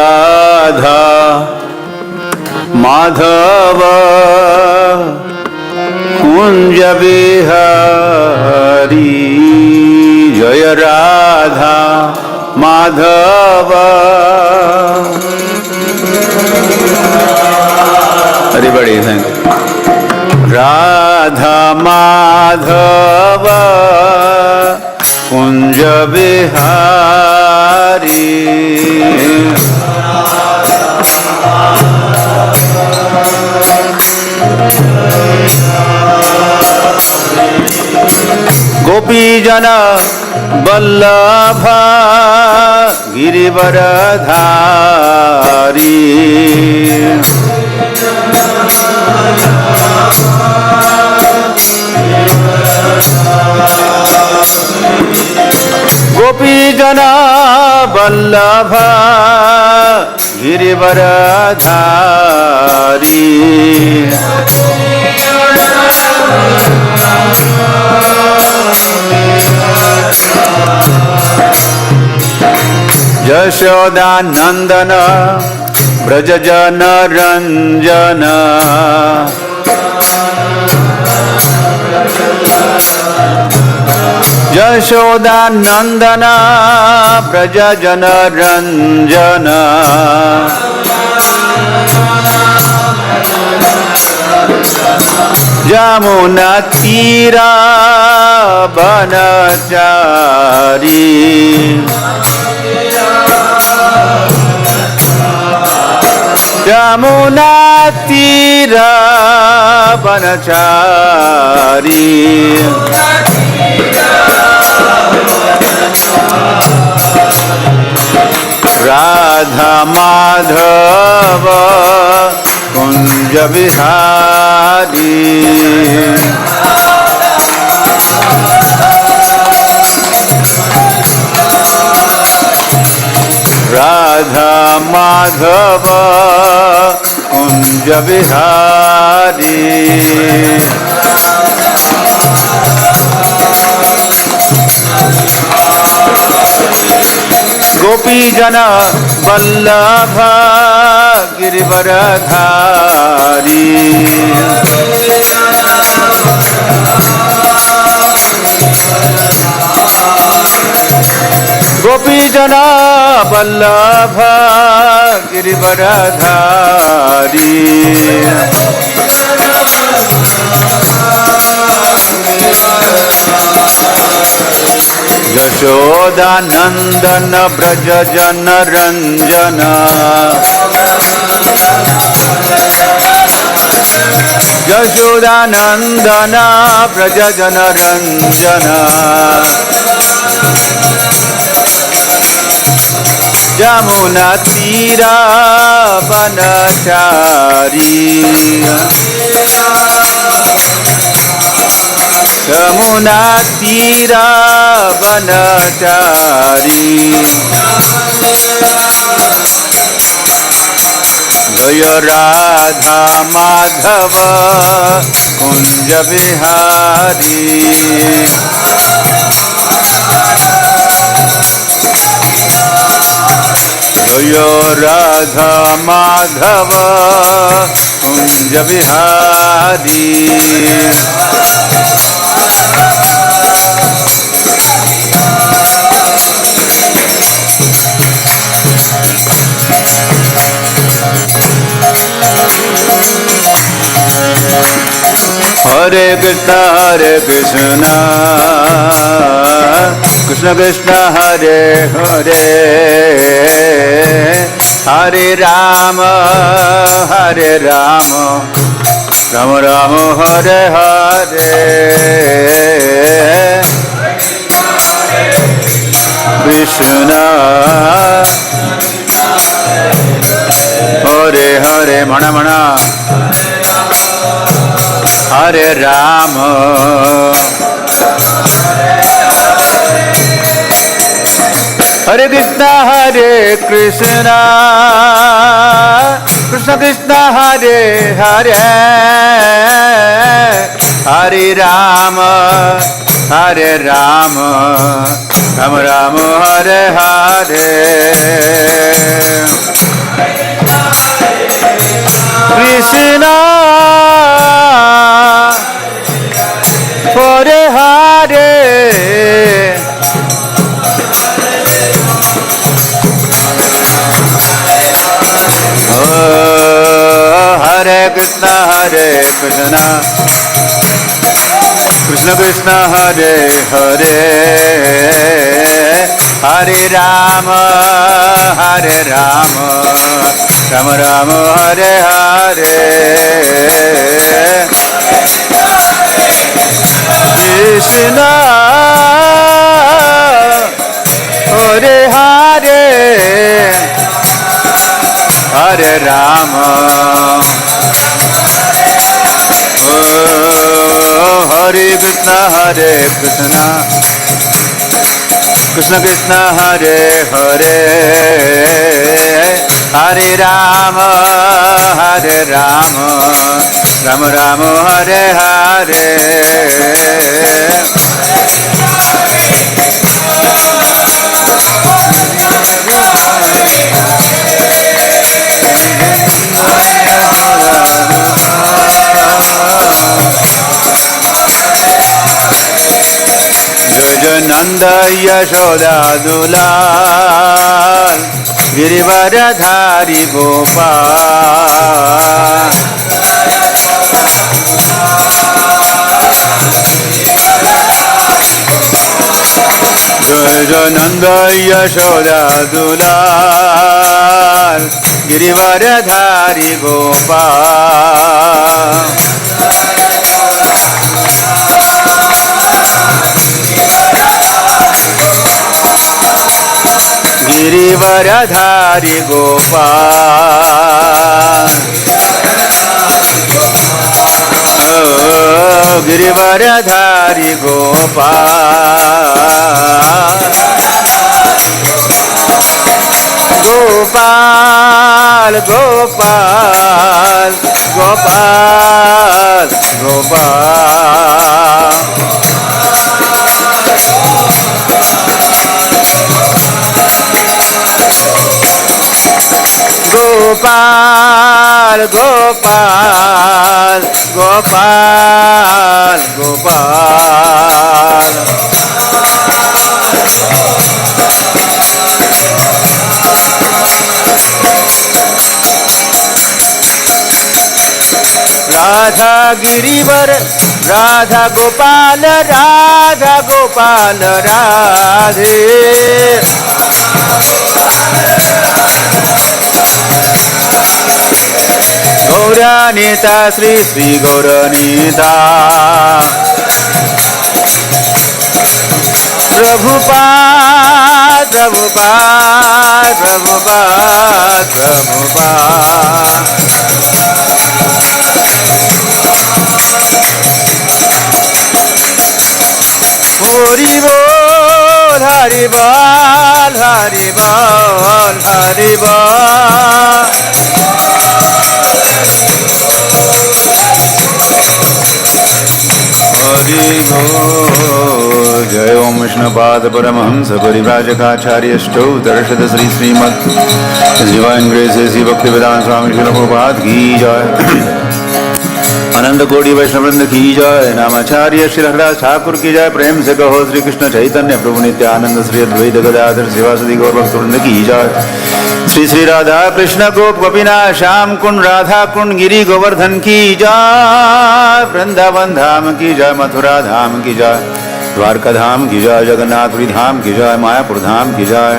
राधा माधव कुंज बिहारी जय राधा माधव। हरि बड़ी थैंक। राधा माधव कुंज बिहारी गोपी जन वल्लभ गिरिवरधारी गोपी जन वल्लभ गिरिवरधारी यशोदा नंदन ब्रज जन रंजन यशोदा नंदन ब्रज जन रंजन यमुना तीरा बनचारी यमुना तीरा बनचारी राधा माधव कुंज बिहारी राधा माधव कुंज बिहारी गोपी जन वल्लभ गिरिवरधारी गोपी जन वल्लभ गिरिवरधारी यशोदा नंदन ब्रज जन रंजन यशोदा नंदन ब्रज जन रंजन यमुना तीरा बनचारी यमुना तीरा बनचारी जय राधा माधव कुंज बिहारी जय राधा माधव कुंज बिहारी हरे कृष्ण कृष्ण कृष्ण हरे हरे हरे राम राम राम हरे हरे कृष्ण हरे हरे मण मण हरे राम हरे कृष्ण कृष्ण कृष्ण हरे हरे हरे राम राम राम हरे हरे कृष्ण हरे हरे हरे कृष्ण कृष्ण कृष्ण हरे हरे हरे राम राम राम हरे हरे कृष्ण हरे हरे हरे राम हरे कृष्ण कृष्ण कृष्ण हरे हरे हरे राम राम राम हरे हरे जय जय नंद यशोदा दुलाल गिरिवरधारी गोपाल जय जय नंद यशोदा दुलाल गिरिवरधारी गोपाल गिरिवरधारी गोपाल गिरिवरधारी गोपाल गोपाल गोपाल गोपाल गोपाल गोपाल गोपाल गोपाल गोपाल राधा गिरिवर राधा गोपाल राधे गौरानीता श्री श्री गौरानीता प्रभुपाद प्रभुपाद प्रभुपाद प्रभुपाद हरि बोल हरि बोल हरि बोल हरि बोल हरि बोल जय ओम विष्णुपाद परमहंस परिव्राजकाचार्य ष्टोत्तरशत श्री श्रीमद् डिवाइन ग्रेस ऐसी भक्ति वेदांत स्वामी श्री प्रभुपाद की जय अनंत कोटि वैष्णववृंद की जय नामाचार्य श्री हरिदास ठाकुर की जय प्रेम से कहो श्री कृष्ण चैतन्य प्रभु नित्यानंद श्री अद्वैत गदाधर शिवासदि गौर भक्तवृंद की जय श्री श्री राधा कृष्ण गोप गोपीनाथ श्याम कुंड राधा कुंड गिरी गोवर्धन की जय वृंदावन धाम की जय मथुरा धाम की जय द्वारका धाम की जय जगन्नाथपुरी धाम की जय मायापुर धाम की जय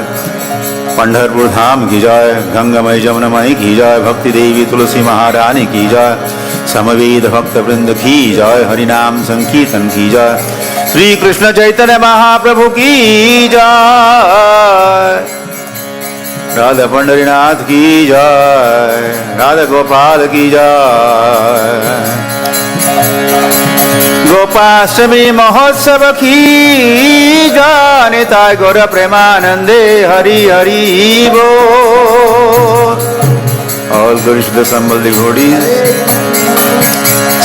पंढरपुर धाम की जय गंगामय जमुनामय की जय भक्ति देवी तुलसी महारानी की जय समवेद भक्त वृंद की जय हरिनाम संकीर्तन की जय श्री कृष्ण चैतन्य महाप्रभु की जय राधा पंडरीनाथ की जय राधा गोपाल की जय गोपाष्टमी महोत्सव की जय निताय गौर प्रेमानंदे हरि हरि बोल। All Guru Shuddha Sambal devotees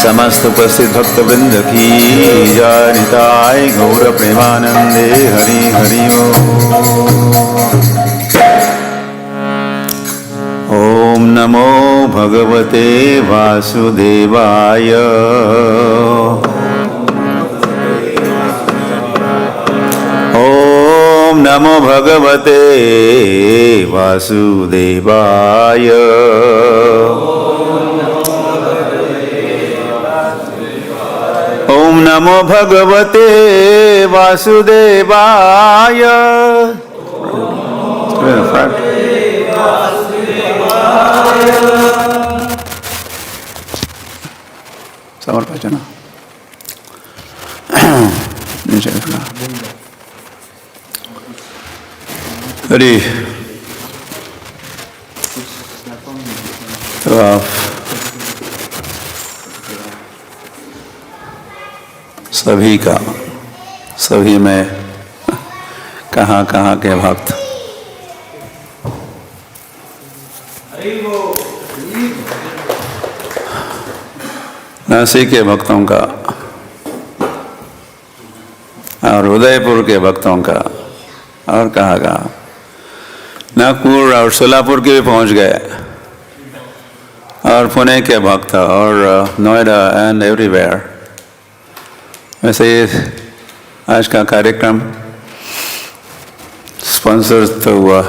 समस्त उपस्थित भक्त वृंद की जय। निताय गौर प्रेमानंदे हरि हरि ओम नमो भगवते वासुदेवाय। ओम नमो भगवते वासुदेवाय। ओम नमो भगवते वासुदेवाय। समर्पण हरि। तो आप सभी का, सभी में कहाँ कहाँ के भक्त, नासिक के भक्तों का और उदयपुर के भक्तों का और कहाँ कहाँ, नागपुर और सोलापुर के भी पहुँच गए, और पुणे के भक्त और नोएडा एंड एवरीवेयर। वैसे आज का कार्यक्रम स्पॉन्सर तो हुआ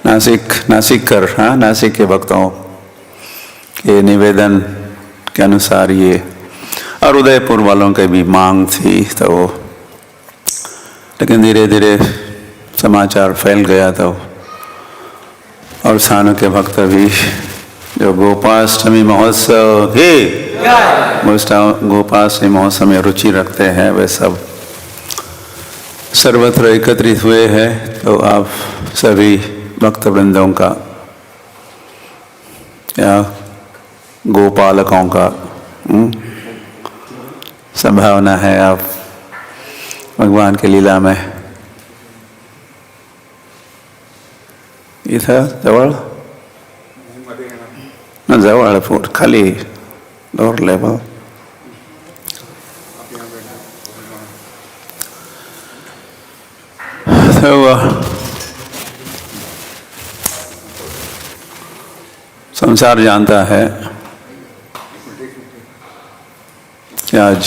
नासिक के भक्तों के निवेदन के अनुसार ये, और उदयपुर वालों के भी मांग थी, तो लेकिन धीरे धीरे समाचार फैल गया, तो और स्थानों के भक्त भी जो गोपाष्टमी महोत्सव गोपाष्टमी महोत्सव में रुचि रखते हैं, वे सब सर्वत्र एकत्रित हुए हैं। तो आप सभी भक्त वृंदों का या गोपालकों का संभावना है आप भगवान की लीला में इथं जवळ फूट खाली डोर लेवल। तो संसार जानता है कि आज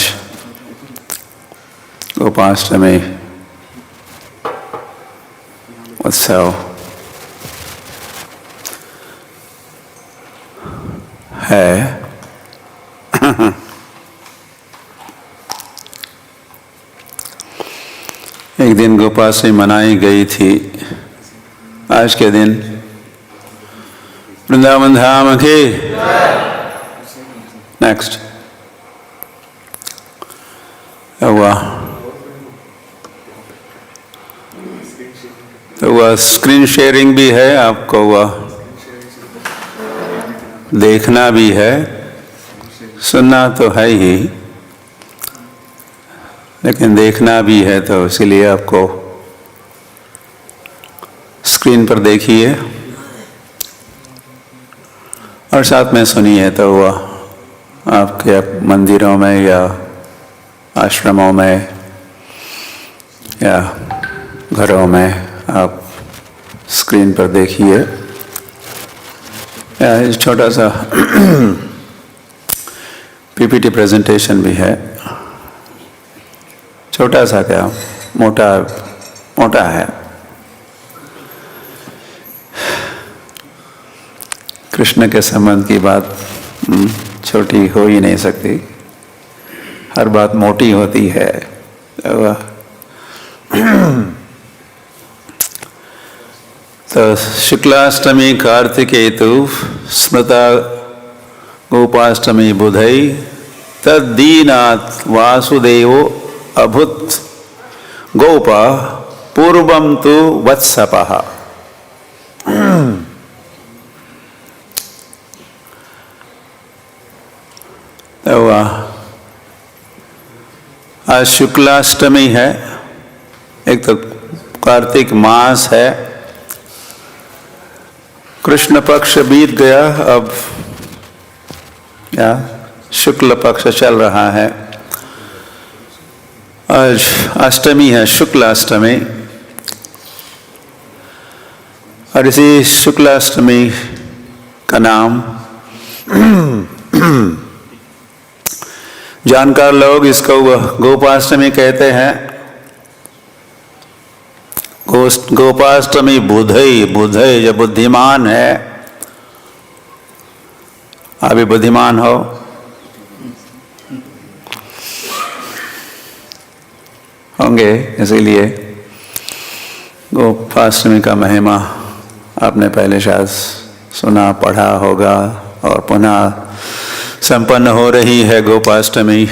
गोपाष्टमी उत्सव है। एक दिन गोपाष्टमी मनाई गई थी, आज के दिन वृंदावन धाम की नेक्स्ट हुआ। तो वह स्क्रीन शेयरिंग भी है, आपको वह देखना भी है, सुनना तो है ही, लेकिन देखना भी है, तो इसीलिए आपको स्क्रीन पर देखिए और साथ में सुनिए। तो वह आपके मंदिरों में या आश्रमों में या घरों में आप स्क्रीन पर देखिए। छोटा सा पीपीटी प्रेजेंटेशन भी है, छोटा सा क्या मोटा है। कृष्ण के संबंध की बात छोटी हो ही नहीं सकती, हर बात मोटी होती है। तो शुक्लाष्टमी कार्तिकेतु स्मृता गोपाष्टमी बुधई तद्दीनात् वासुदेवो अभूत् गोपा पूर्वं तु वत्सपः। तो आज शुक्लाष्टमी है, एक तो कार्तिक मास है, कृष्ण पक्ष बीत गया, अब या शुक्ल पक्ष चल रहा है। आज अष्टमी है, शुक्ल अष्टमी, और इसी शुक्ल अष्टमी का नाम जानकार लोग इसको गोपाष्टमी कहते हैं। गोपाष्टमी बुधई, बुधई जो बुद्धिमान है, अभी बुद्धिमान हो, होंगे, इसीलिए गोपाष्टमी का महिमा आपने पहले शायद सुना पढ़ा होगा, और पुनः संपन्न हो रही है गोपाष्टमी।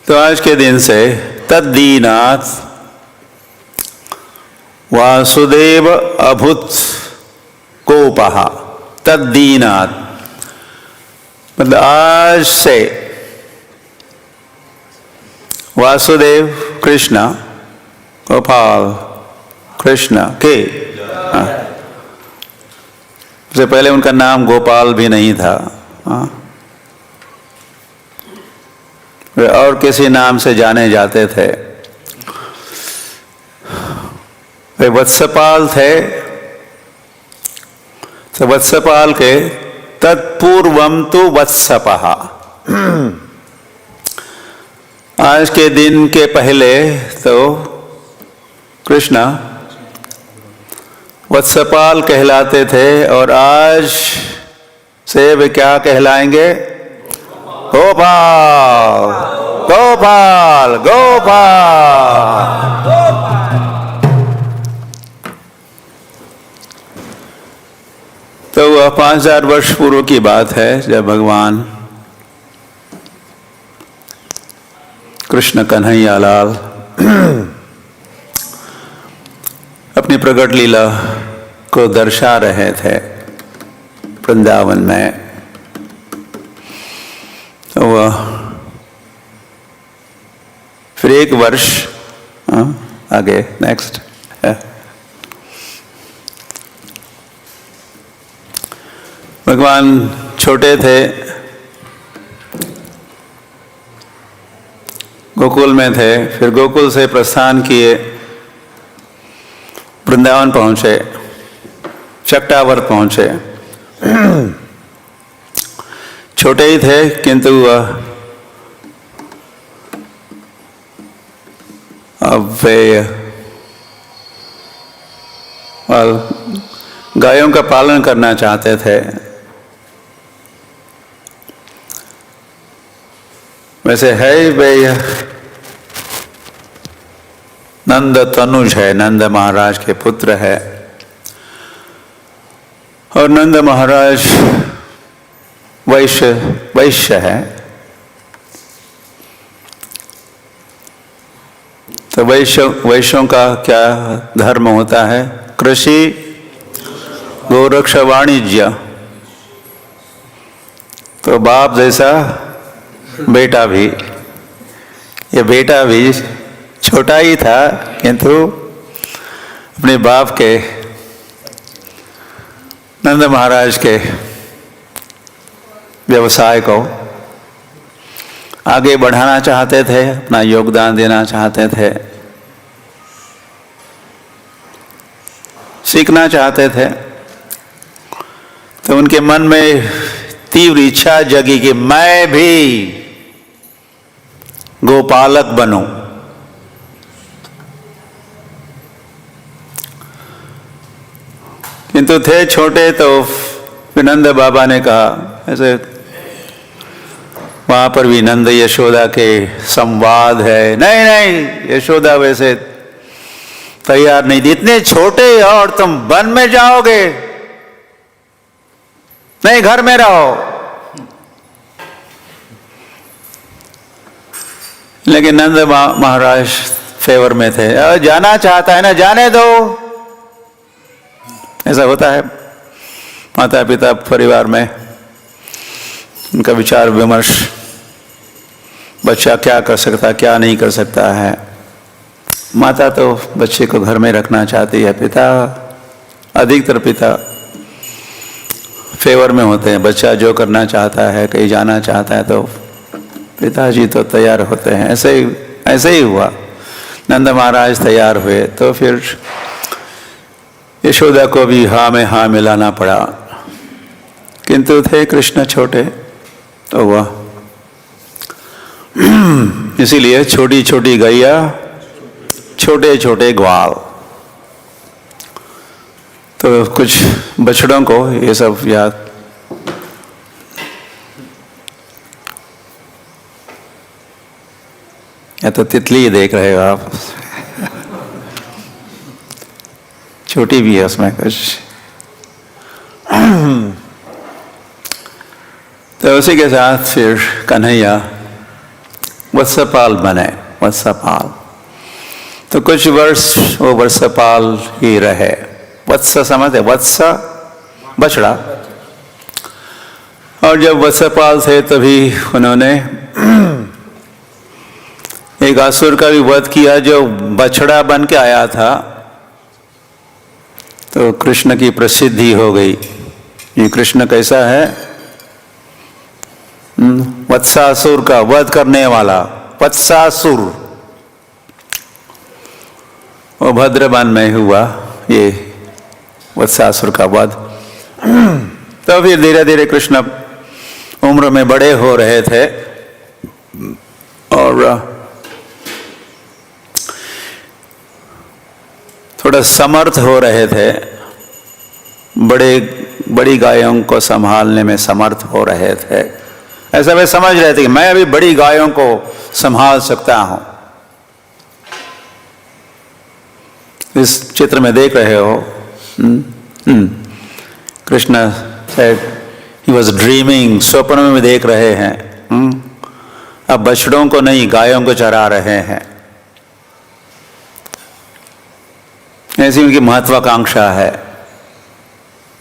तो आज के दिन से तद्दीनात् वासुदेव अभूत गोपः, तद्दीनात् मतलब आज से वासुदेव कृष्ण, गोपाल कृष्ण के, उससे पहले उनका नाम गोपाल भी नहीं था, वे और किसी नाम से जाने जाते थे। वे वत्सपाल थे, तो वत्सपाल के तत्पूर्वम तो वत्सपः, आज के दिन के पहले तो कृष्ण वत्सपाल कहलाते थे, और आज से वे क्या कहलाएंगे? गोपाल, गोपाल, गोपाल। तो वह 5000 वर्ष पूर्व की बात है, जब भगवान कृष्ण कन्हैया लाल अपनी प्रकट लीला को दर्शा रहे थे वृंदावन में। तो वह फिर एक वर्ष आगे नेक्स्ट है, भगवान छोटे थे, गोकुल में थे, फिर गोकुल से प्रस्थान किए, वृंदावन पहुंचे, चक्रावर्त पहुंचे। छोटे ही थे, किंतु अब वे गायों का पालन करना चाहते थे। वैसे है वे नंद तनुज है, नंद महाराज के पुत्र है, और नंद महाराज वैश्य है। तो वैश्यों का क्या धर्म होता है? कृषि, गोरक्ष, वाणिज्य। तो बाप जैसा बेटा भी, ये बेटा भी छोटा ही था, किंतु अपने बाप के, नंद महाराज के व्यवसाय को आगे बढ़ाना चाहते थे, अपना योगदान देना चाहते थे, सीखना चाहते थे। तो उनके मन में तीव्र इच्छा जगी कि मैं भी गोपालक बनूं। किंतु थे छोटे, तो नंद बाबा ने कहा, ऐसे वहां पर भी नंद यशोदा के संवाद है, नहीं नहीं यशोदा वैसे तैयार नहीं थी, इतने छोटे और तुम वन में जाओगे, नहीं घर में रहो। लेकिन नंद महाराज फेवर में थे, जाना चाहता है ना, जाने दो। ऐसा होता है माता पिता परिवार में, उनका विचार विमर्श, बच्चा क्या कर सकता क्या नहीं कर सकता है। माता तो बच्चे को घर में रखना चाहती है, पिता, अधिकतर पिता फेवर में होते हैं। बच्चा जो करना चाहता है, कहीं जाना चाहता है तो पिताजी तो तैयार होते हैं। ऐसे ही हुआ। नंद महाराज तैयार हुए तो फिर यशोदा को भी हाँ में हाँ मिलाना पड़ा, किंतु थे कृष्ण छोटे तो हुआ। इसीलिए छोटी छोटी गैया, छोटे छोटे ग्वाल। तो कुछ बछड़ों को ये सब याद। या तो तितली देख रहे हो आप, छोटी भी है उसमें कुछ। तो उसी के साथ फिर कन्हैया वत्सपाल बने। वत्सपाल तो कुछ वर्ष वो वत्सपाल ही रहे। वत्स समझते, वत्स बछड़ा। और जब वत्सपाल थे तभी उन्होंने एक असुर का भी वध किया जो बछड़ा बन के आया था। तो कृष्ण की प्रसिद्धि हो गई। ये कृष्ण कैसा है? वत्सासुर का वध करने वाला, वत्सासुर। वो भद्रवन में हुआ ये वत्सासुर का वध। तो फिर धीरे धीरे कृष्ण उम्र में बड़े हो रहे थे और थोड़ा समर्थ हो रहे थे। बड़ी गायों को संभालने में समर्थ हो रहे थे। ऐसा वे समझ रहे थे कि मैं अभी बड़ी गायों को संभाल सकता हूं। इस चित्र में देख रहे हो, Krishna said he was dreaming, स्वप्न में भी देख रहे हैं। अब बछड़ों को नहीं, गायों को चरा रहे हैं। ऐसी उनकी महत्वाकांक्षा है,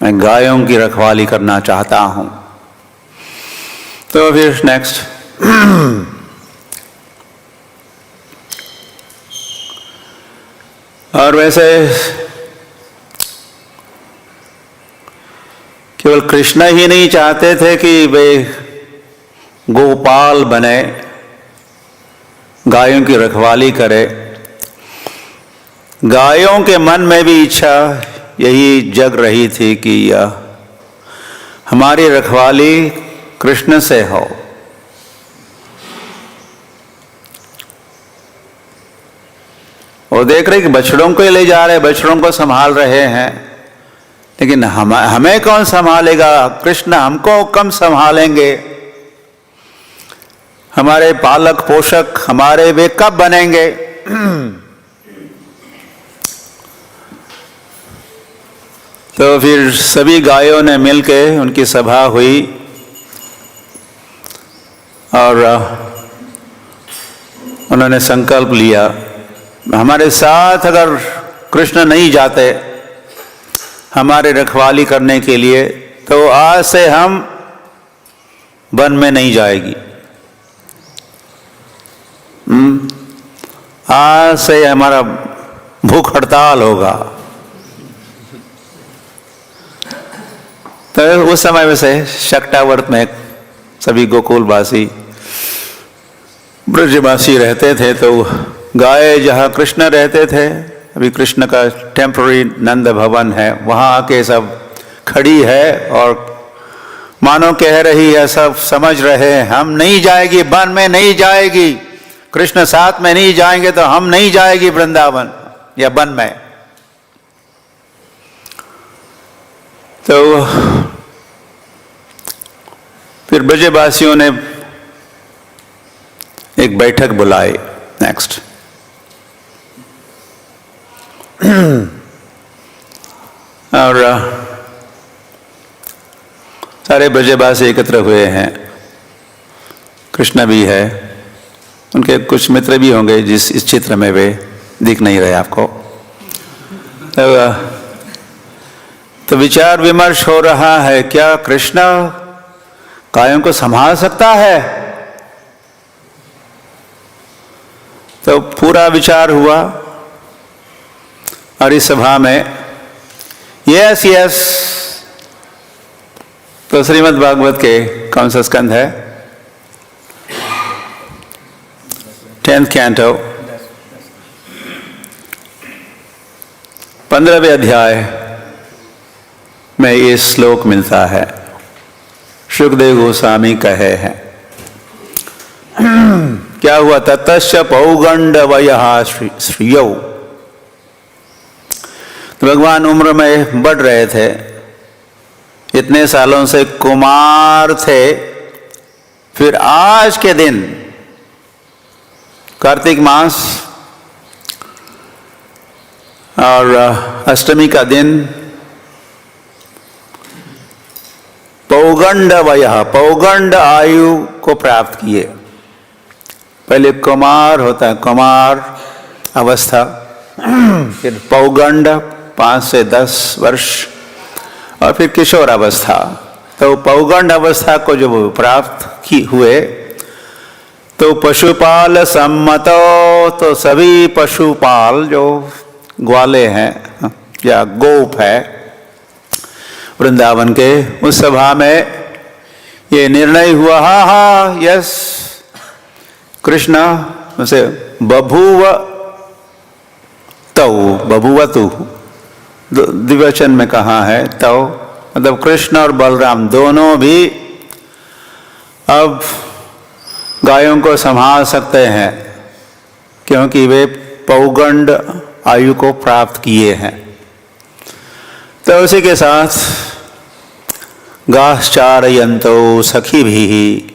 मैं गायों की रखवाली करना चाहता हूं। तो फिर नेक्स्ट और वैसे केवल कृष्ण ही नहीं चाहते थे कि वे गोपाल बने, गायों की रखवाली करे। गायों के मन में भी इच्छा यही जग रही थी कि हमारी रखवाली कृष्ण से हो। वो देख रहे कि बछड़ों को ले जा रहे, बछड़ों को संभाल रहे हैं, लेकिन हमें कौन संभालेगा? कृष्ण हमको कम संभालेंगे। हमारे पालक पोषक हमारे वे कब बनेंगे? तो फिर सभी गायों ने मिलके उनकी सभा हुई और उन्होंने संकल्प लिया, हमारे साथ अगर कृष्ण नहीं जाते हमारे रखवाली करने के लिए, तो आज से हम वन में नहीं जाएगी। आज से हमारा भूख हड़ताल होगा। तो उस समय में से शक्टावर्त में सभी गोकुलवासी ब्रजवासी रहते थे। तो गाय जहाँ कृष्ण रहते थे, अभी कृष्ण का टेम्पररी नंद भवन है, वहाँ आके सब खड़ी है और मानो कह रही है, सब समझ रहे हैं हम नहीं जाएगी, वन में नहीं जाएगी, कृष्ण साथ में नहीं जाएंगे तो हम नहीं जाएगी वृंदावन या वन में। तो फिर ब्रजवासियों ने एक बैठक बुलाई। नेक्स्ट और सारे ब्रजवासी एकत्र हुए हैं। कृष्ण भी है, उनके कुछ मित्र भी होंगे जिस इस चित्र में वे दिख नहीं रहे आपको। तो विचार विमर्श हो रहा है, क्या कृष्ण गायों को संभाल सकता है? तो पूरा विचार हुआ और इस सभा में यस तो श्रीमद् भागवत के कौन सा स्कंध है? 10th कैंटो 15वें अध्याय में ये श्लोक मिलता है। शुकदेव गोस्वामी कहे हैं, क्या हुआ? ततश्च पौगंडवयः श्रियौ। तो भगवान उम्र में बढ़ रहे थे, इतने सालों से कुमार थे, फिर आज के दिन कार्तिक मास और अष्टमी का दिन पौगंड वयः, पौगंड आयु को प्राप्त किए। पहले कुमार होता है, कुमार अवस्था, फिर पौगंड 5 से 10 वर्ष, और फिर किशोर अवस्था। तो पौगंड अवस्था को जब प्राप्त हुए तो पशुपाल सम्मतो, तो सभी पशुपाल जो ग्वाले हैं या गोप है वृंदावन के, उस सभा में ये निर्णय हुआ, यस कृष्ण उसे बभूवतु द्विवचन में कहा है, तो मतलब कृष्ण और बलराम दोनों भी अब गायों को संभाल सकते हैं, क्योंकि वे पौगंड आयु को प्राप्त किए हैं। तो उसी के साथ गाश्चारयन्तो सखीभिः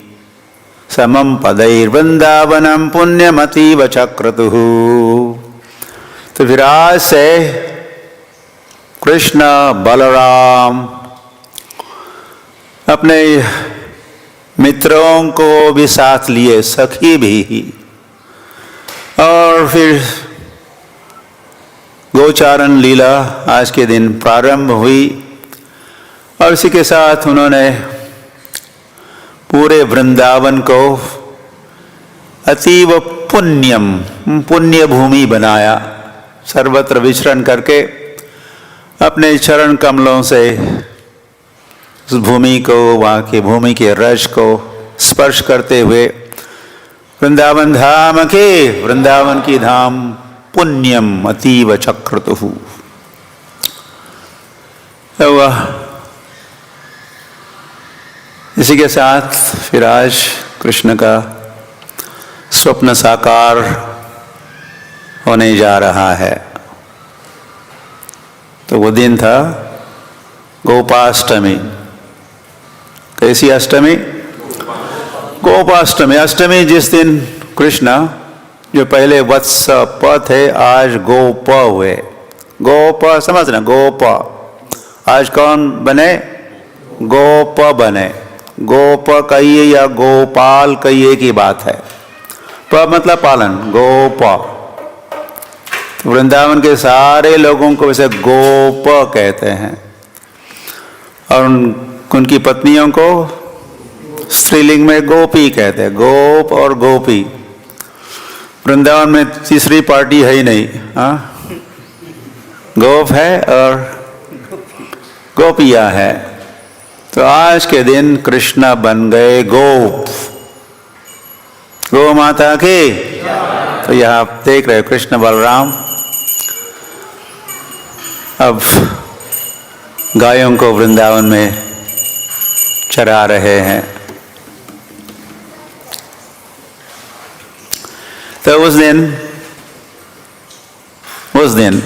समं पदैर्वृन्दावनं पुण्यमतीव चक्रतुः। तो फिर आज से कृष्ण बलराम अपने मित्रों को भी साथ लिए, सखी भी, और फिर गोचारण लीला आज के दिन प्रारंभ हुई। और इसी के साथ उन्होंने पूरे वृंदावन को अतीव पुण्य भूमि बनाया, सर्वत्र विचरण करके अपने चरण कमलों से उस भूमि को, वहाँ की भूमि के रज को स्पर्श करते हुए वृंदावन धाम के, वृंदावन की धाम पुण्यम अतीव चक्रतुः। तो इसी के साथ फिर आज कृष्ण का स्वप्न साकार होने जा रहा है। तो वो दिन था गोपाष्टमी। कैसी अष्टमी? गोपाष्टमी। अष्टमी जिस दिन कृष्ण, जो पहले वत्स प थे, आज गोप हुए। गोप समझना, गोप। आज कौन बने? गोप बने। गोप कहिए या गोपाल कहिए की बात है। प मतलब पालन, गोप। वृंदावन के सारे लोगों को वैसे गोप कहते हैं, और उनकी पत्नियों को स्त्रीलिंग में गोपी कहते हैं। गोप और गोपी। वृंदावन में तीसरी पार्टी है ही नहीं, गोप है और गोपियां है। तो आज के दिन कृष्ण बन गए गोप, गो माता के। तो यह आप देख रहे हो, कृष्ण बलराम अब गायों को वृंदावन में चरा रहे हैं। तो उस दिन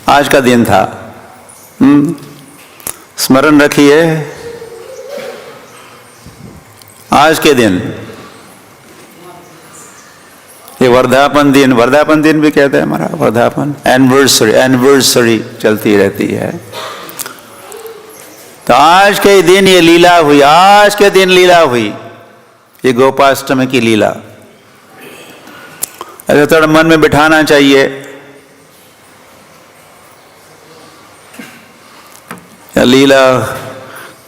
आज का दिन था, स्मरण रखिए। आज के दिन ये वर्धापन दिन भी कहते हैं, हमारा वर्धापन, एनिवर्सरी चलती रहती है। तो आज के दिन ये लीला हुई, आज के दिन लीला हुई, ये गोपाष्टमी की लीला। ऐसा थोड़ा मन में बिठाना चाहिए। लीला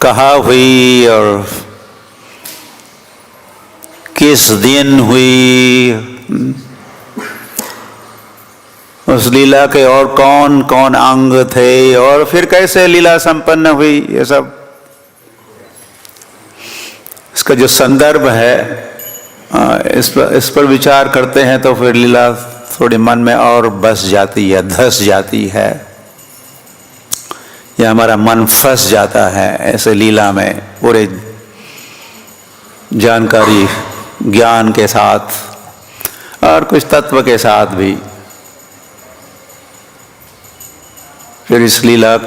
कहाँ हुई और किस दिन हुई, उस लीला के और कौन कौन अंग थे, और फिर कैसे लीला संपन्न हुई, ये सब इसका जो संदर्भ है इस पर विचार करते हैं तो फिर लीला थोड़ी मन में और बस जाती है, धस जाती है, या हमारा मन फंस जाता है ऐसे लीला में पूरे जानकारी ज्ञान के साथ और कुछ तत्व के साथ भी। फिर इस लीला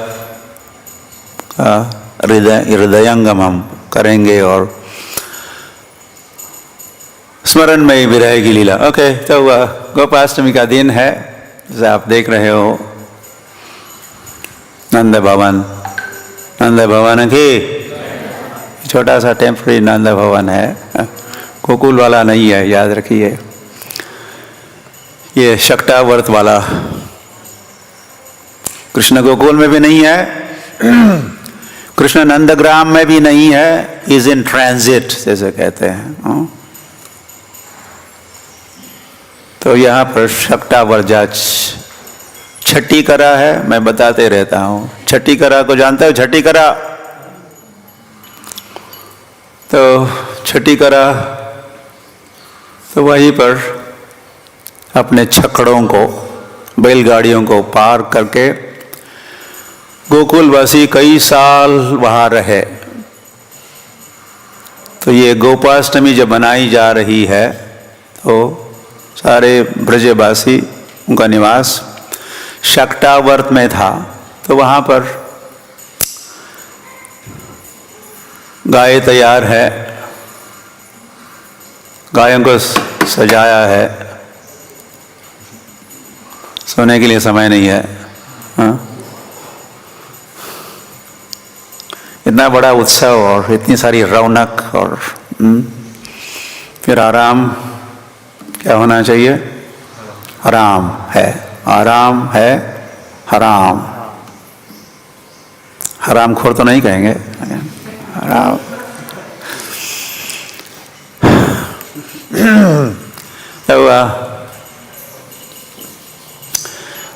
का हृदयंगम हम करेंगे और स्मरण में भी रहेगी लीला। ओके, तो गोपाष्टमी का दिन है, जैसे आप देख रहे हो। नंद भवन की छोटा सा टेम्पररी नंद भवन है, गोकुल वाला नहीं है, याद रखिए। ये शक्टावर्त वाला कृष्ण गोकुल में भी नहीं है, कृष्ण नंदग्राम में भी नहीं है, इज इन ट्रांजिट जैसे कहते हैं। तो यहाँ पर शक्टावर्जा छठी करा है, मैं बताते रहता हूँ। छठी करा को जानते हो? छठी करा, तो छठी करा तो वहीं पर अपने छकड़ों को, बैलगाड़ियों को पार करके गोकुलवासी कई साल वहाँ रहे। तो ये गोपाष्टमी जब मनाई जा रही है तो सारे ब्रजवासी, उनका निवास शक्टावर्त में था। तो वहाँ पर गाय तैयार है, गायों को सजाया है। सोने के लिए समय नहीं है, हाँ? इतना बड़ा उत्सव और इतनी सारी रौनक और फिर आराम क्या होना चाहिए? आराम है, आराम है, हराम। हराम खोर तो नहीं कहेंगे, हराम।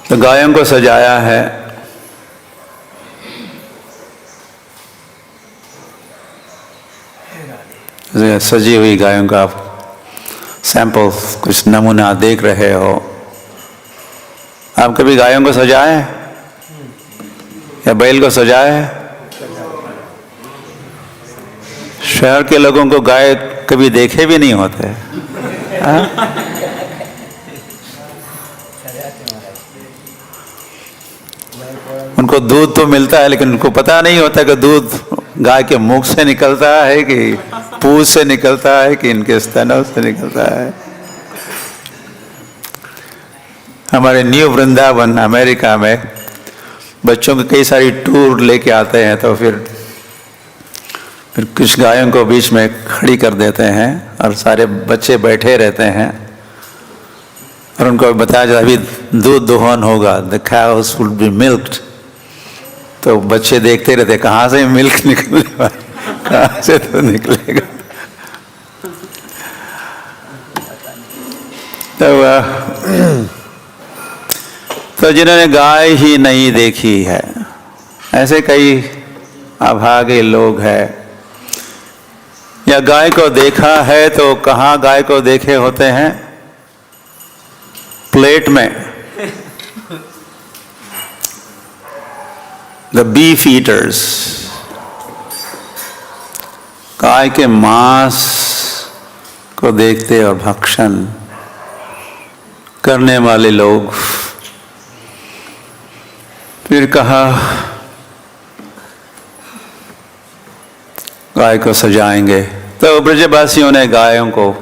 तो गायों को सजाया है। सजी हुई गायों का आप सैंपल, कुछ नमूना देख रहे हो। आप कभी गायों को सजाए या बैल को सजाए? शहर के लोगों को गाय कभी देखे भी नहीं होते, हाँ? उनको दूध तो मिलता है लेकिन उनको पता नहीं होता कि दूध गाय के मुख से निकलता है कि पूंछ से निकलता है कि इनके स्तनों से निकलता है। हमारे न्यू वृंदावन अमेरिका में बच्चों के कई सारी टूर लेके आते हैं, तो फिर कुछ गायों को बीच में खड़ी कर देते हैं और सारे बच्चे बैठे रहते हैं और उनको बताया जाता है अभी दूध दोहन होगा, the cows will be milked. तो बच्चे देखते रहते कहाँ से मिल्क निकलेगा, कहाँ से तो निकलेगा। तो जिन्होंने गाय ही नहीं देखी है, ऐसे कई अभागे लोग हैं, या गाय को देखा है तो कहाँ गाय को देखे होते हैं? प्लेट में। द बीफ ईटर्स, गाय के मांस को देखते और भक्षण करने वाले लोग। फिर कहा गाय को सजाएंगे, तो ब्रजवासियों ने गायों को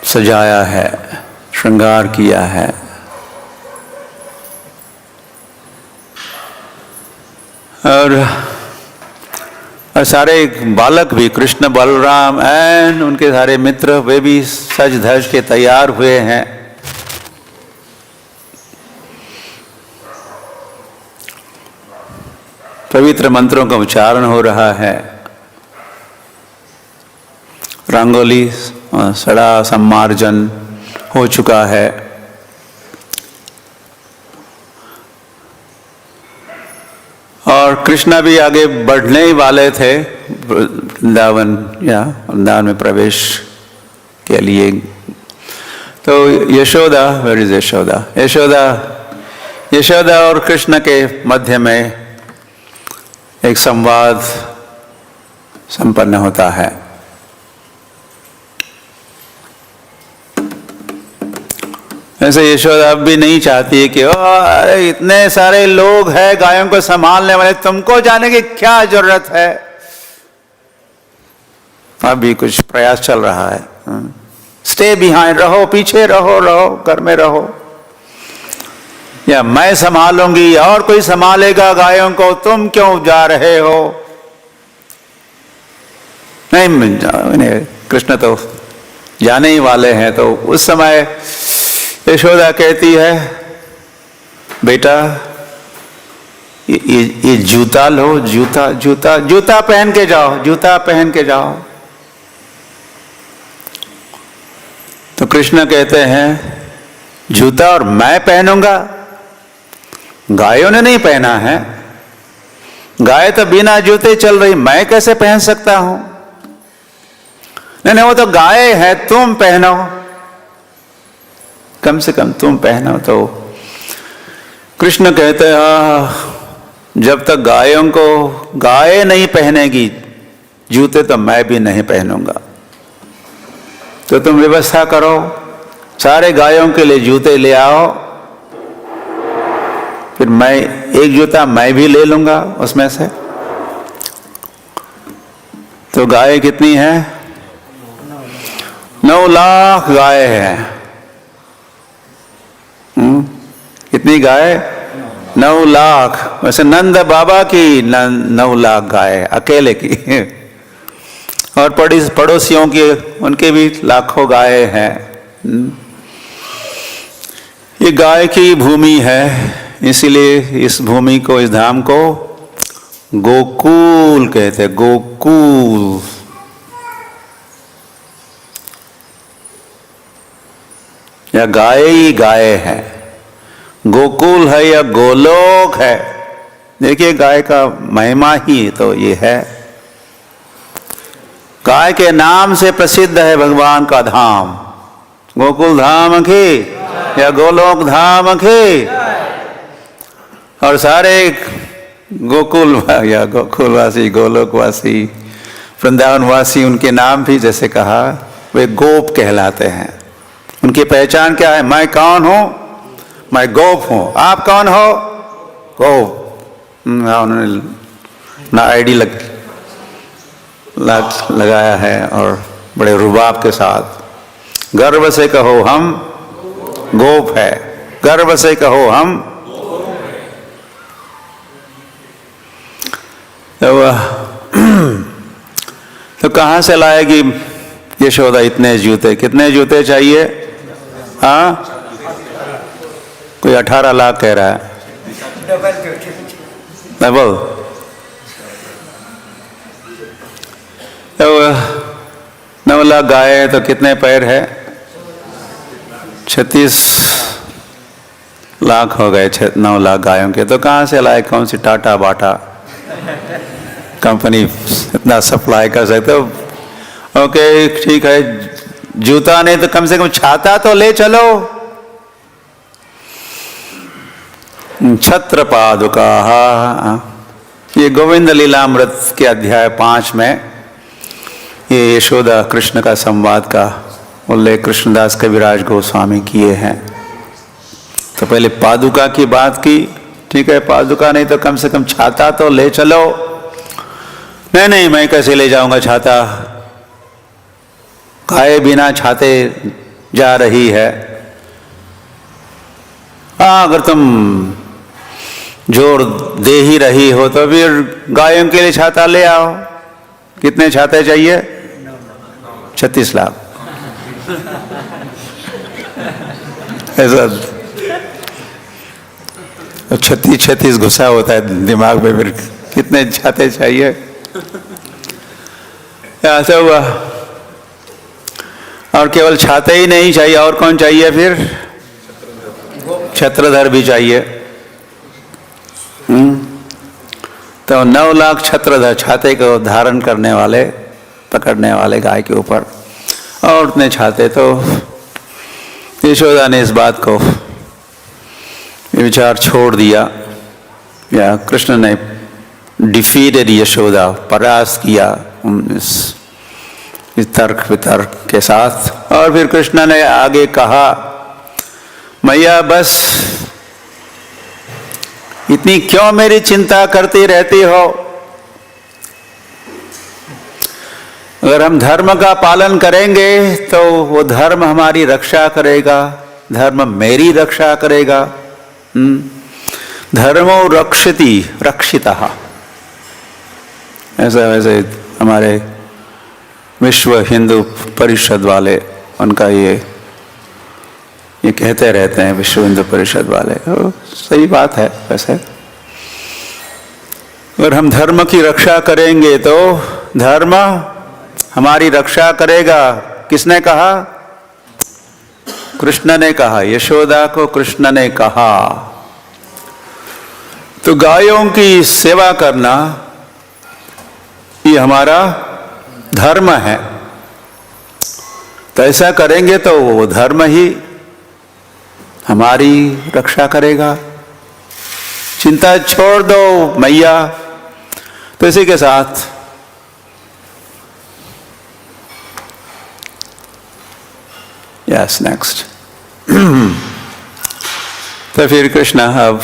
सजाया है, श्रृंगार किया है। और सारे बालक भी, कृष्ण बलराम एंड उनके सारे मित्र, वे भी सज धज के तैयार हुए हैं। पवित्र मंत्रों का उच्चारण हो रहा है, रंगोली सड़ा सम्मार्जन हो चुका है। और कृष्णा भी आगे बढ़ने ही वाले थे, वृंदावन में प्रवेश के लिए। तो यशोदा, वेयर इज यशोदा? यशोदा और कृष्ण के मध्य में एक संवाद संपन्न होता है। ऐसे यशोदा अब भी नहीं चाहती है कि अरे इतने सारे लोग हैं गायों को संभालने वाले, तुमको जाने की क्या जरूरत है। अभी कुछ प्रयास चल रहा है, स्टे बिहाइंड, रहो, पीछे रहो, घर में रहो, या मैं संभालूंगी और कोई संभालेगा गायों को, तुम क्यों जा रहे हो? नहीं, कृष्ण तो जाने ही वाले हैं। तो उस समय यशोदा कहती है, बेटा ये जूता लो, जूता पहन के जाओ, जूता पहन के जाओ। तो कृष्ण कहते हैं, जूता और मैं पहनूंगा? गायों ने नहीं पहना है, गाय तो बिना जूते चल रही, मैं कैसे पहन सकता हूं? नहीं, वो तो गाय है, तुम पहनो, कम से कम तुम पहनो। तो कृष्ण कहते हैं, जब तक गाय नहीं पहनेगी जूते, तो मैं भी नहीं पहनूंगा। तो तुम व्यवस्था करो, सारे गायों के लिए जूते ले आओ, फिर मैं एक जूता मैं भी ले लूंगा उसमें से। तो गाय कितनी है? 9 लाख गाय है। कितनी गाय? 9 लाख। वैसे नंद बाबा की 9 लाख गाय अकेले की, और पड़ोसियों की, उनके भी लाखों गाय हैं। ये गाय की भूमि है, इसीलिए इस भूमि को, इस धाम को गोकुल कहते हैं। गोकुल, या गाय ही गाय है, गोकुल है या गोलोक है। देखिए गाय का महिमा ही तो ये है। गाय के नाम से प्रसिद्ध है भगवान का धाम, गोकुल धाम की या गोलोक धाम की। और सारे गोकुल या गोकुलवासी, गोलोकवासी, वृंदावनवासी, उनके नाम भी जैसे कहा, वे गोप कहलाते हैं। उनकी पहचान क्या है? मैं कौन हूं? मैं गोप हूं। आप कौन हो? गोप। उन्होंने ना आईडी लगाया है, और बड़े रुबाब के साथ गर्व से कहो हम गोप है, गर्व से कहो हम। तो कहां से लाएगी यशोदा इतने जूते? कितने जूते चाहिए? हाँ, कोई 18 लाख कह रहा है। डबल। तो 9 लाख गाय है, तो कितने पैर है? 36 लाख हो गए 9 लाख गायों के। तो कहाँ से लाए? कौन सी टाटा बाटा कंपनी इतना सप्लाई कर सकते हो? ओके, ठीक है, जूता नहीं तो कम से कम छाता तो ले चलो। छत्र पादुका, ये गोविंद लीलामृत के अध्याय 5 में ये यशोदा कृष्ण का संवाद का उल्लेख कृष्णदास कविराज गोस्वामी किए हैं। तो पहले पादुका की बात की, ठीक है, पादुका नहीं तो कम से कम छाता तो ले चलो। नहीं, मैं कैसे ले जाऊंगा छाता? गाय बिना छाते जा रही है। अगर तुम जोर दे ही रही हो तो फिर गायों के लिए छाता ले आओ। कितने छाते चाहिए? 36 लाख। ऐसा 36 घुसा होता है दिमाग में, फिर कितने छाते चाहिए? ऐसा हुआ। और केवल छाते ही नहीं चाहिए, और कौन चाहिए फिर? छत्रधर भी चाहिए। तो 9 लाख छत्रधर, छाते को धारण करने वाले पकड़ने वाले गाय के ऊपर, और उतने चाहते। तो यशोदा ने इस बात को विचार छोड़ दिया, या कृष्ण ने डिफीटेड यशोदा, परास्त किया इस तर्क वितर्क के साथ। और फिर कृष्ण ने आगे कहा, मैया बस इतनी क्यों मेरी चिंता करती रहती हो? अगर हम धर्म का पालन करेंगे तो वो धर्म हमारी रक्षा करेगा, धर्म मेरी रक्षा करेगा। धर्मो रक्षति रक्षितः, ऐसा वैसे हमारे विश्व हिंदू परिषद वाले उनका ये कहते रहते हैं, विश्व हिंदू परिषद वाले। सही बात है वैसे। अगर हम धर्म की रक्षा करेंगे तो धर्म हमारी रक्षा करेगा। किसने कहा? कृष्ण ने कहा, यशोदा को कृष्ण ने कहा। तो गायों की सेवा करना ये हमारा धर्म है। तो ऐसा करेंगे तो वो धर्म ही हमारी रक्षा करेगा। चिंता छोड़ दो मैया। तो इसी के साथ यस नेक्स्ट तो फिर कृष्ण अब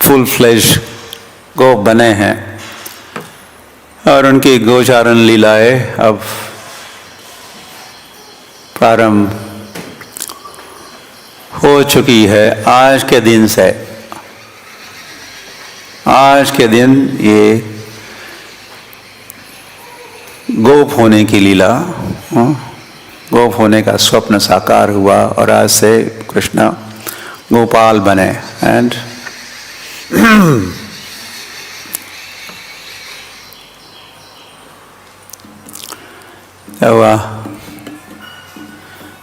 फुल फ्लेज गो बने हैं और उनकी गोचारण लीलाएं अब प्रारंभ हो चुकी है। आज के दिन से, आज के दिन ये गोप होने की लीला, गोप होने का स्वप्न साकार हुआ और आज से कृष्ण गोपाल बने। एंड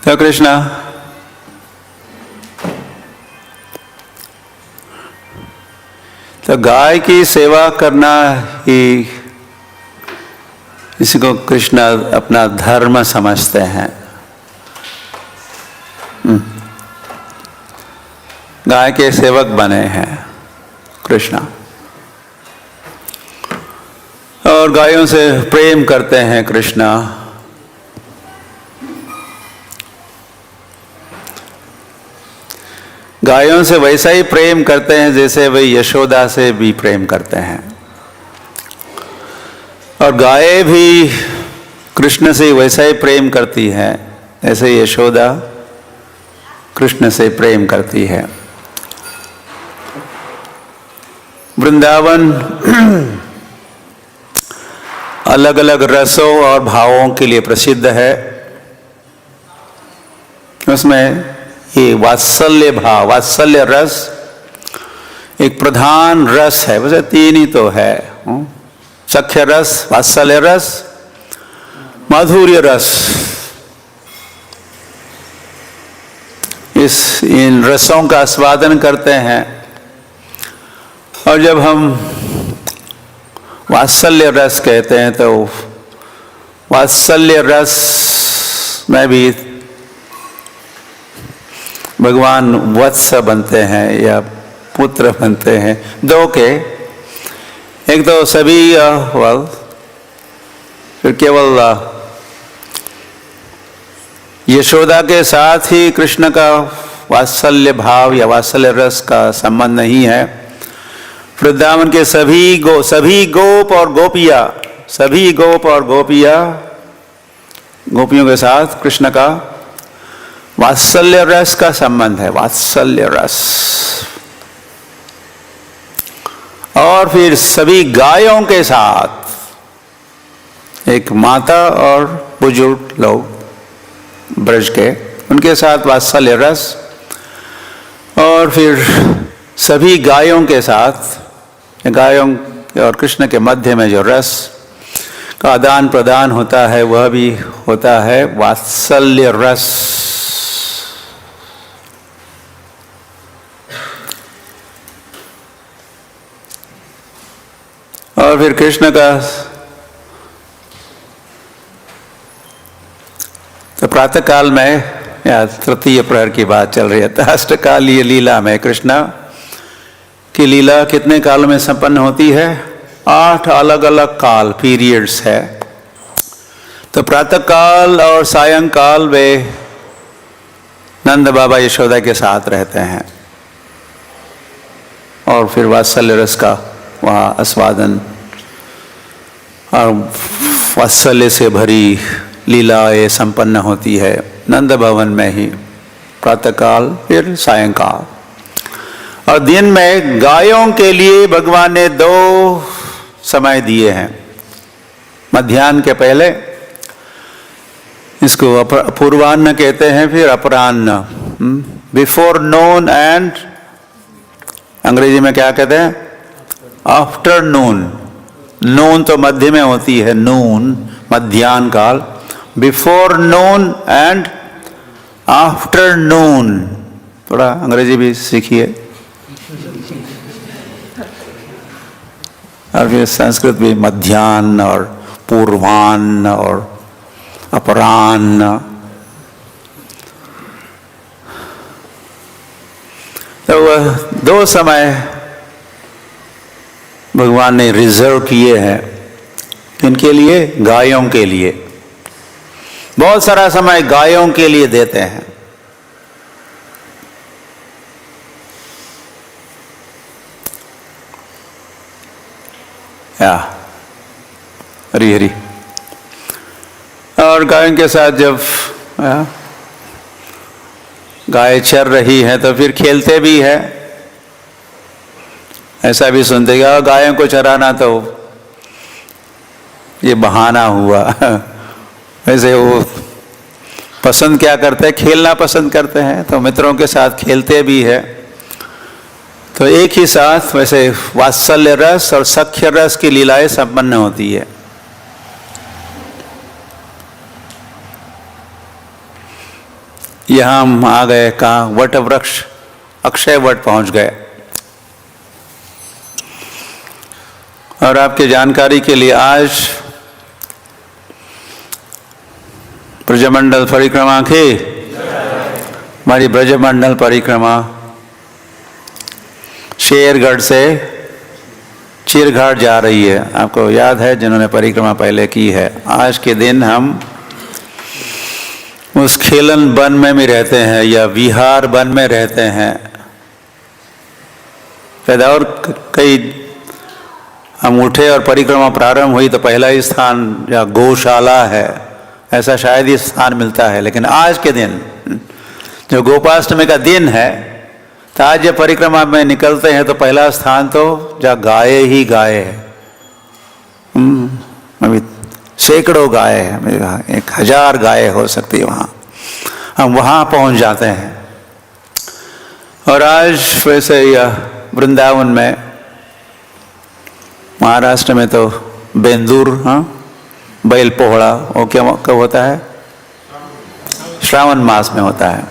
तो कृष्ण तो गाय की सेवा करना ही इसको कृष्ण अपना धर्म समझते हैं। गाय के सेवक बने हैं कृष्ण और गायों से प्रेम करते हैं कृष्ण। गायों से वैसा ही प्रेम करते हैं जैसे वे यशोदा से भी प्रेम करते हैं और गायें भी कृष्ण से वैसा ही प्रेम करती हैं जैसे यशोदा कृष्ण से प्रेम करती है। वृंदावन अलग अलग रसों और भावों के लिए प्रसिद्ध है। उसमें ये वात्सल्य भाव, वात्सल्य रस एक प्रधान रस है। वैसे तीन ही तो है, सख्य रस, वात्सल्य रस, माधुर्य रस। इन रसों का आस्वादन करते हैं और जब हम वात्सल्य रस कहते हैं तो वात्सल्य रस में भी भगवान वत्स बनते हैं या पुत्र बनते हैं। दो के, एक तो सभी फिर केवल यशोदा के साथ ही कृष्ण का वात्सल्य भाव या वात्सल्य रस का संबंध नहीं है। वृंदावन के सभी गोप और गोपियां, सभी गोप और गोपियों के साथ कृष्ण का वात्सल्य रस का संबंध है, वात्सल्य रस। और फिर सभी गायों के साथ, एक माता और बुजुर्ग लोग ब्रज के, उनके साथ वात्सल्य रस। और फिर सभी गायों के साथ, गायों और कृष्ण के मध्य में जो रस का आदान प्रदान होता है वह भी होता है वात्सल्य रस। और फिर कृष्ण का तो प्रातः काल में या तृतीय प्रहर की बात चल रही है। अष्टकालीय लीला में कृष्ण की लीला कितने काल में संपन्न होती है? 8 अलग अलग काल पीरियड्स है। तो प्रातः काल और सायंकाल वे नंद बाबा यशोदा के साथ रहते हैं और फिर वात्सल्य रस का वहाँ आस्वादन और वात्सल्य से भरी लीलाएं संपन्न होती है नंद भवन में ही, प्रातःकाल फिर सायंकाल। और दिन में गायों के लिए भगवान ने 2 समय दिए हैं। मध्याह्न के पहले, इसको पूर्वान्न कहते हैं, फिर अपराह्न, बिफोर नून एंड अंग्रेजी में क्या कहते हैं? आफ्टरनून। नून तो मध्य में होती है, नून मध्याह्न काल, बिफोर नून एंड आफ्टरनून। थोड़ा अंग्रेजी भी सीखिए और फिर संस्कृत भी, मध्याह्न और पूर्वान्न और अपराह्न। तो वह 2 समय भगवान ने रिजर्व किए हैं इनके लिए, गायों के लिए। बहुत सारा समय गायों के लिए देते हैं। या हरी हरी। और गायों के साथ जब गाय चर रही है तो फिर खेलते भी है। ऐसा भी सुनते कि गायों को चराना तो ये बहाना हुआ। वैसे वो पसंद क्या करते हैं? खेलना पसंद करते हैं, तो मित्रों के साथ खेलते भी है। तो एक ही साथ वैसे वात्सल्य रस और सख्य रस की लीलाएं संपन्न होती है। यहाँ हम आ गए कहाँ? वट वृक्ष, अक्षय वट पहुंच गए। और आपके जानकारी के लिए आज ब्रजमंडल परिक्रमा की, हमारी ब्रजमंडल परिक्रमा शेरगढ़ से चिरघाट जा रही है। आपको याद है जिन्होंने परिक्रमा पहले की है। आज के दिन हम उस खेलन वन में भी रहते हैं या विहार वन में रहते हैं। पैदा और कई हम उठे और परिक्रमा प्रारंभ हुई तो पहला ही स्थान या गौशाला है, ऐसा शायद ही स्थान मिलता है। लेकिन आज के दिन जो गोपाष्टमी का दिन है, तो आज जब परिक्रमा में निकलते हैं तो पहला स्थान तो जहाँ गाय ही गाय है। अभी सैकड़ों गाय है, 1000 गाय हो सकती है वहाँ। हम वहाँ पहुँच जाते हैं। और आज वैसे यह वृंदावन में, महाराष्ट्र में तो बेंदूर, बैल पोहड़ा, वो क्या कब होता है? श्रावण मास में होता है।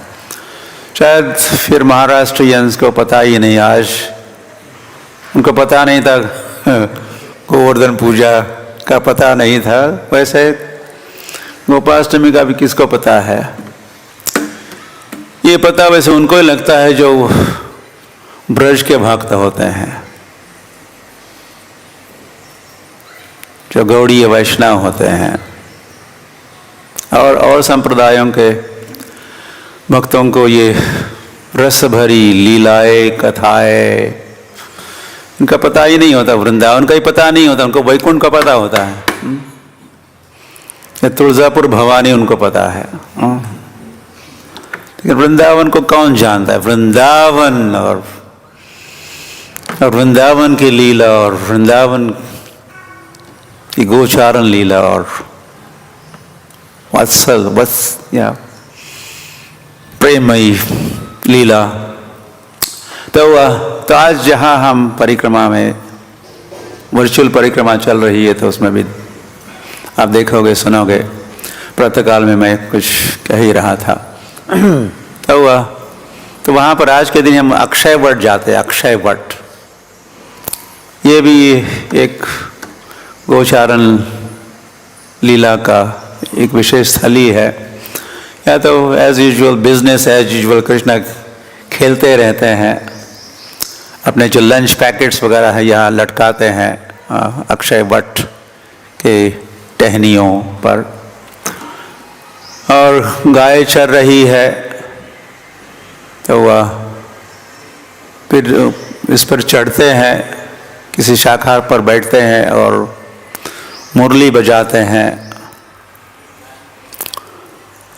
शायद फिर महाराष्ट्रियंस को पता ही नहीं, आज उनको पता नहीं था, गोवर्धन पूजा का पता नहीं था। वैसे गोपाष्टमी का भी किसको पता है? ये पता वैसे उनको ही लगता है जो ब्रज के भक्त होते हैं, जो गौड़ीय वैष्णव होते हैं। और संप्रदायों के भक्तों को ये रस भरी लीलाएं, कथाएं, इनका पता ही नहीं होता। वृंदावन का ही पता नहीं होता, उनको वैकुंठ का पता होता है। तुलजापुर भवानी उनको पता है, लेकिन वृंदावन को कौन जानता है? वृंदावन और वृंदावन की लीला और वृंदावन की गोचारण लीला और वात्सल या प्रेमयी लीला। तो आज जहाँ हम परिक्रमा में, वर्चुअल परिक्रमा चल रही है, तो उसमें भी आप देखोगे, सुनोगे। प्रातःकाल में मैं कुछ कह ही रहा था। तो वहाँ पर आज के दिन हम अक्षय वट जाते हैं। अक्षय वट ये भी एक गोचारण लीला का एक विशेष थली है। या तो as usual business as usual Krishna खेलते रहते हैं, अपने जो लंच पैकेट्स वगैरह है यहाँ लटकाते हैं अक्षय वट के टहनियों पर, और गाय चर रही है तो वह फिर इस पर चढ़ते हैं, किसी शाखा पर बैठते हैं और मुरली बजाते हैं,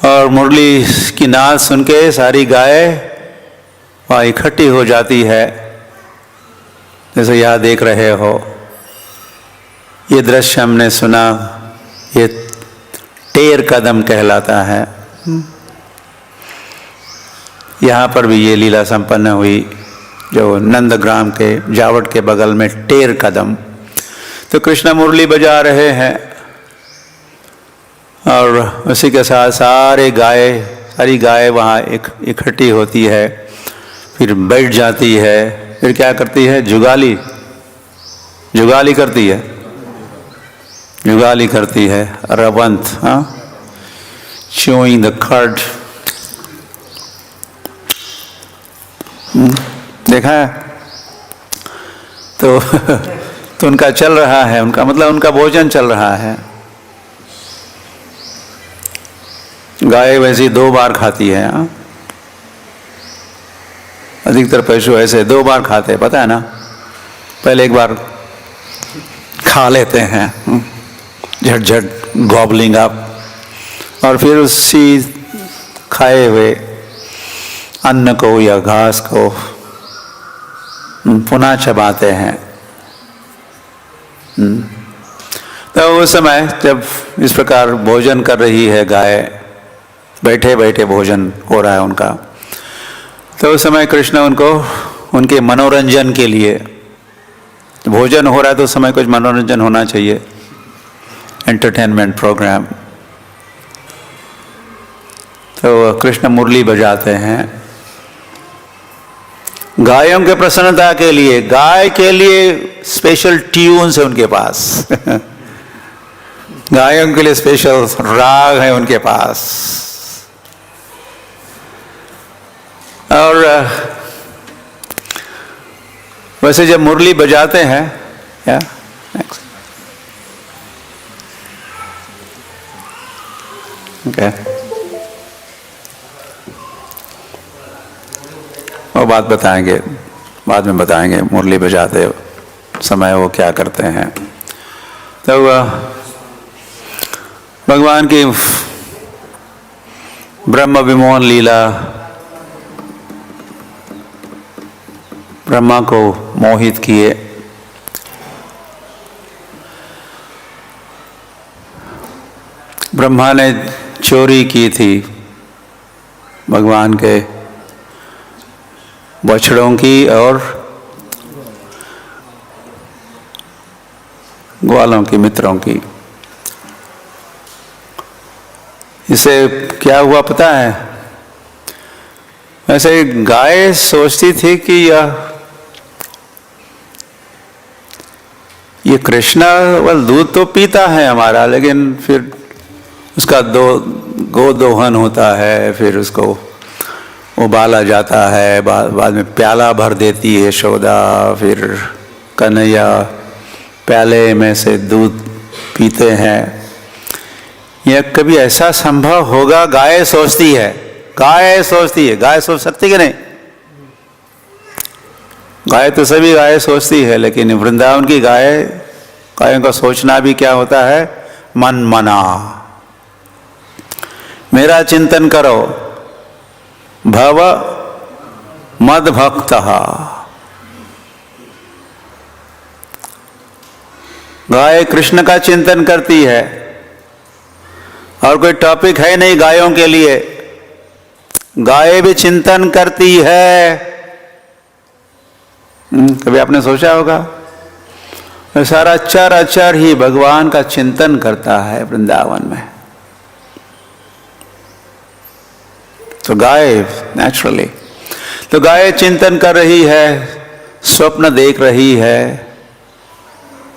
और मुरली की नाद सुन के सारी गाय वहाँ इकट्ठी हो जाती है, जैसे यहाँ देख रहे हो। ये दृश्य हमने सुना, ये टेर कदम कहलाता है। यहाँ पर भी ये लीला संपन्न हुई, जो नंदग्राम के जावट के बगल में टेर कदम। तो कृष्ण मुरली बजा रहे हैं और उसी के साथ सारी गाय वहाँ इकट्ठी होती है, फिर बैठ जाती है, फिर क्या करती है, जुगाली करती है, रवंत, हाँ, chewing the cud, देखा है? तो उनका चल रहा है, उनका मतलब उनका भोजन चल रहा है। गाय वैसे 2 बार खाती है, हाँ? अधिकतर पशु ऐसे 2 बार खाते हैं, पता है ना? पहले एक बार खा लेते हैं, झट गॉबलिंग अप, और फिर उसी खाए हुए अन्न को या घास को पुनः चबाते हैं। तो उस समय जब इस प्रकार भोजन कर रही है गाय, बैठे बैठे भोजन हो रहा है उनका, तो उस समय कृष्ण उनको उनके मनोरंजन के लिए, भोजन हो रहा है तो उस समय कुछ मनोरंजन होना चाहिए, एंटरटेनमेंट प्रोग्राम। तो कृष्ण मुरली बजाते हैं गायों के प्रसन्नता के लिए। गाय के लिए स्पेशल ट्यून्स है उनके पास गायों के लिए स्पेशल राग है उनके पास। और वैसे जब मुरली बजाते हैं, या ओके, वो बात बताएंगे, बाद में बताएंगे मुरली बजाते समय वो क्या करते हैं। तो भगवान की ब्रह्म विमोहन लीला, ब्रह्मा को मोहित किए। ब्रह्मा ने चोरी की थी भगवान के बछड़ों की और ग्वालों की, मित्रों की। इससे क्या हुआ पता है? वैसे गाय सोचती थी कि ये कृष्णा वह दूध तो पीता है हमारा, लेकिन फिर उसका गोदोहन होता है, फिर उसको उबाला जाता है, बाद में प्याला भर देती है यशोदा, फिर कन्हैया प्याले में से दूध पीते हैं। यह कभी ऐसा संभव होगा? गाय सोचती है, गाय सोच सकती कि नहीं? गाय तो सभी गाय सोचती है, लेकिन वृंदावन की गायों का सोचना भी क्या होता है? मन मना, मेरा चिंतन करो, भव मद भक्तः। गाय कृष्ण का चिंतन करती है, और कोई टॉपिक है नहीं गायों के लिए, गाय भी चिंतन करती है। कभी आपने सोचा होगा? सारा चर ही भगवान का चिंतन करता है वृंदावन में। तो गाय नेचुरली, तो गाय चिंतन कर रही है, स्वप्न देख रही है,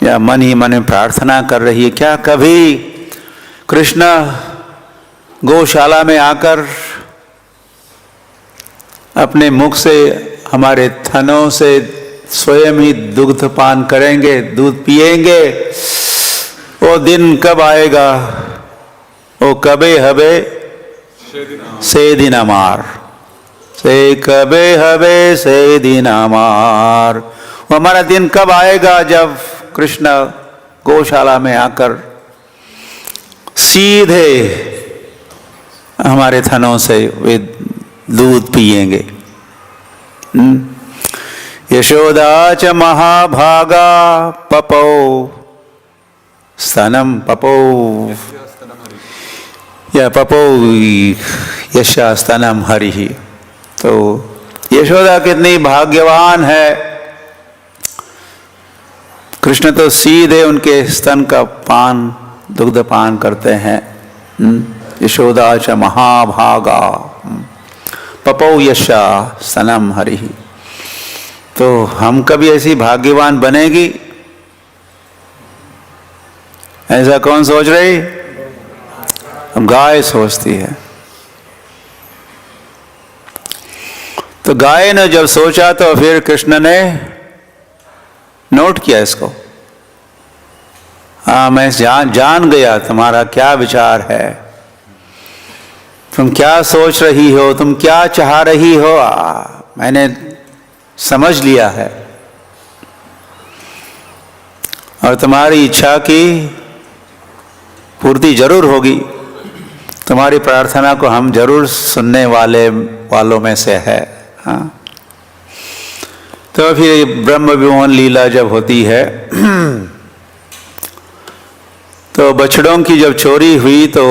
या मन ही मन में प्रार्थना कर रही है, क्या कभी कृष्ण गौशाला में आकर अपने मुख से हमारे थनों से स्वयं ही दुग्ध पान करेंगे, दूध पिएंगे? वो दिन कब आएगा? वो कबे हबे से दिन अमार, से कबे हबे से दिन अमार। वो हमारा दिन कब आएगा जब कृष्ण गौशाला में आकर सीधे हमारे थनों से वे दूध पिएंगे। यशोदा च महाभागा पपौ स्तनम पपौ या पपौ यशा स्तनम हरि। तो यशोदा कितनी भाग्यवान है, कृष्ण तो सीधे उनके स्तन का पान, दुग्ध पान करते हैं। यशोदा च महाभागा पपौ यशा स्तनम हरि। तो हम कभी ऐसी भाग्यवान बनेगी? ऐसा कौन सोच रही? गाय सोचती है। तो गाय ने जब सोचा तो फिर कृष्ण ने नोट किया इसको। हाँ, मैं जान गया तुम्हारा क्या विचार है, तुम क्या सोच रही हो, तुम क्या चाह रही हो, मैंने समझ लिया है। और तुम्हारी इच्छा की पूर्ति जरूर होगी, तुम्हारी प्रार्थना को हम जरूर सुनने वालों में से है। हाँ, तो फिर ब्रह्म विमोहन लीला जब होती है तो बछड़ों की जब चोरी हुई तो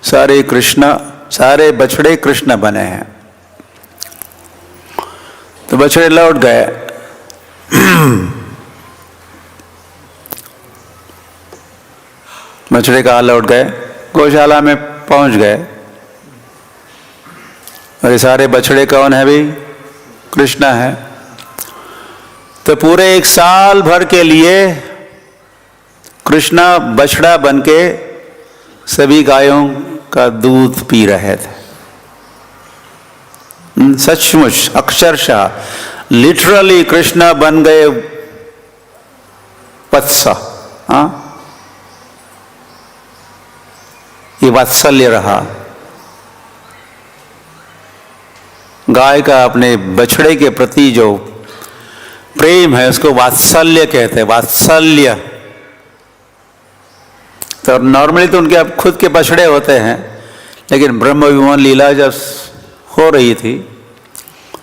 सारे बछड़े कृष्ण बने हैं। तो बछड़े लौट गए। बछड़े कहाँ लौट गए? गौशाला में पहुंच गए। और ये सारे बछड़े कौन है भाई? कृष्ण है। तो पूरे 1 साल भर के लिए कृष्ण बछड़ा बनके सभी गायों का दूध पी रहे थे। सचमुच अक्षरशः लिटरली कृष्ण बन गए वत्स। हाँ, ये वात्सल्य रहा। गाय का अपने बछड़े के प्रति जो प्रेम है उसको वात्सल्य कहते हैं, वात्सल्य। तो नॉर्मली तो उनके अब खुद के बछड़े होते हैं, लेकिन ब्रह्म विमोहन लीला जब हो रही थी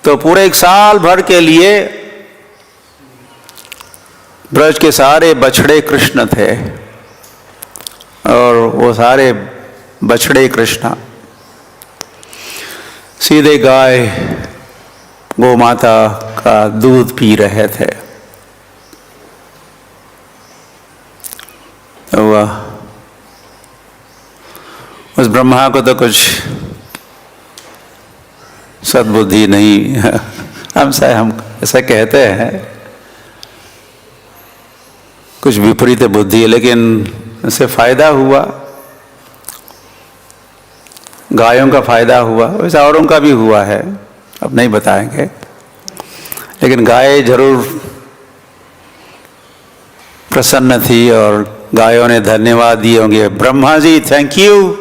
तो पूरे 1 साल भर के लिए ब्रज के सारे बछड़े कृष्ण थे और वो सारे बछड़े कृष्ण सीधे गाय गौ माता का दूध पी रहे थे। तो उस ब्रह्मा को तो कुछ सद्बुद्धि नहीं, हम ऐसा कहते हैं कुछ विपरीत बुद्धि है, लेकिन इससे फायदा हुआ, गायों का फायदा हुआ, वैसे औरों का भी हुआ है, अब नहीं बताएंगे। लेकिन गाय जरूर प्रसन्न थी और गायों ने धन्यवाद दिए होंगे, ब्रह्मा जी थैंक यू,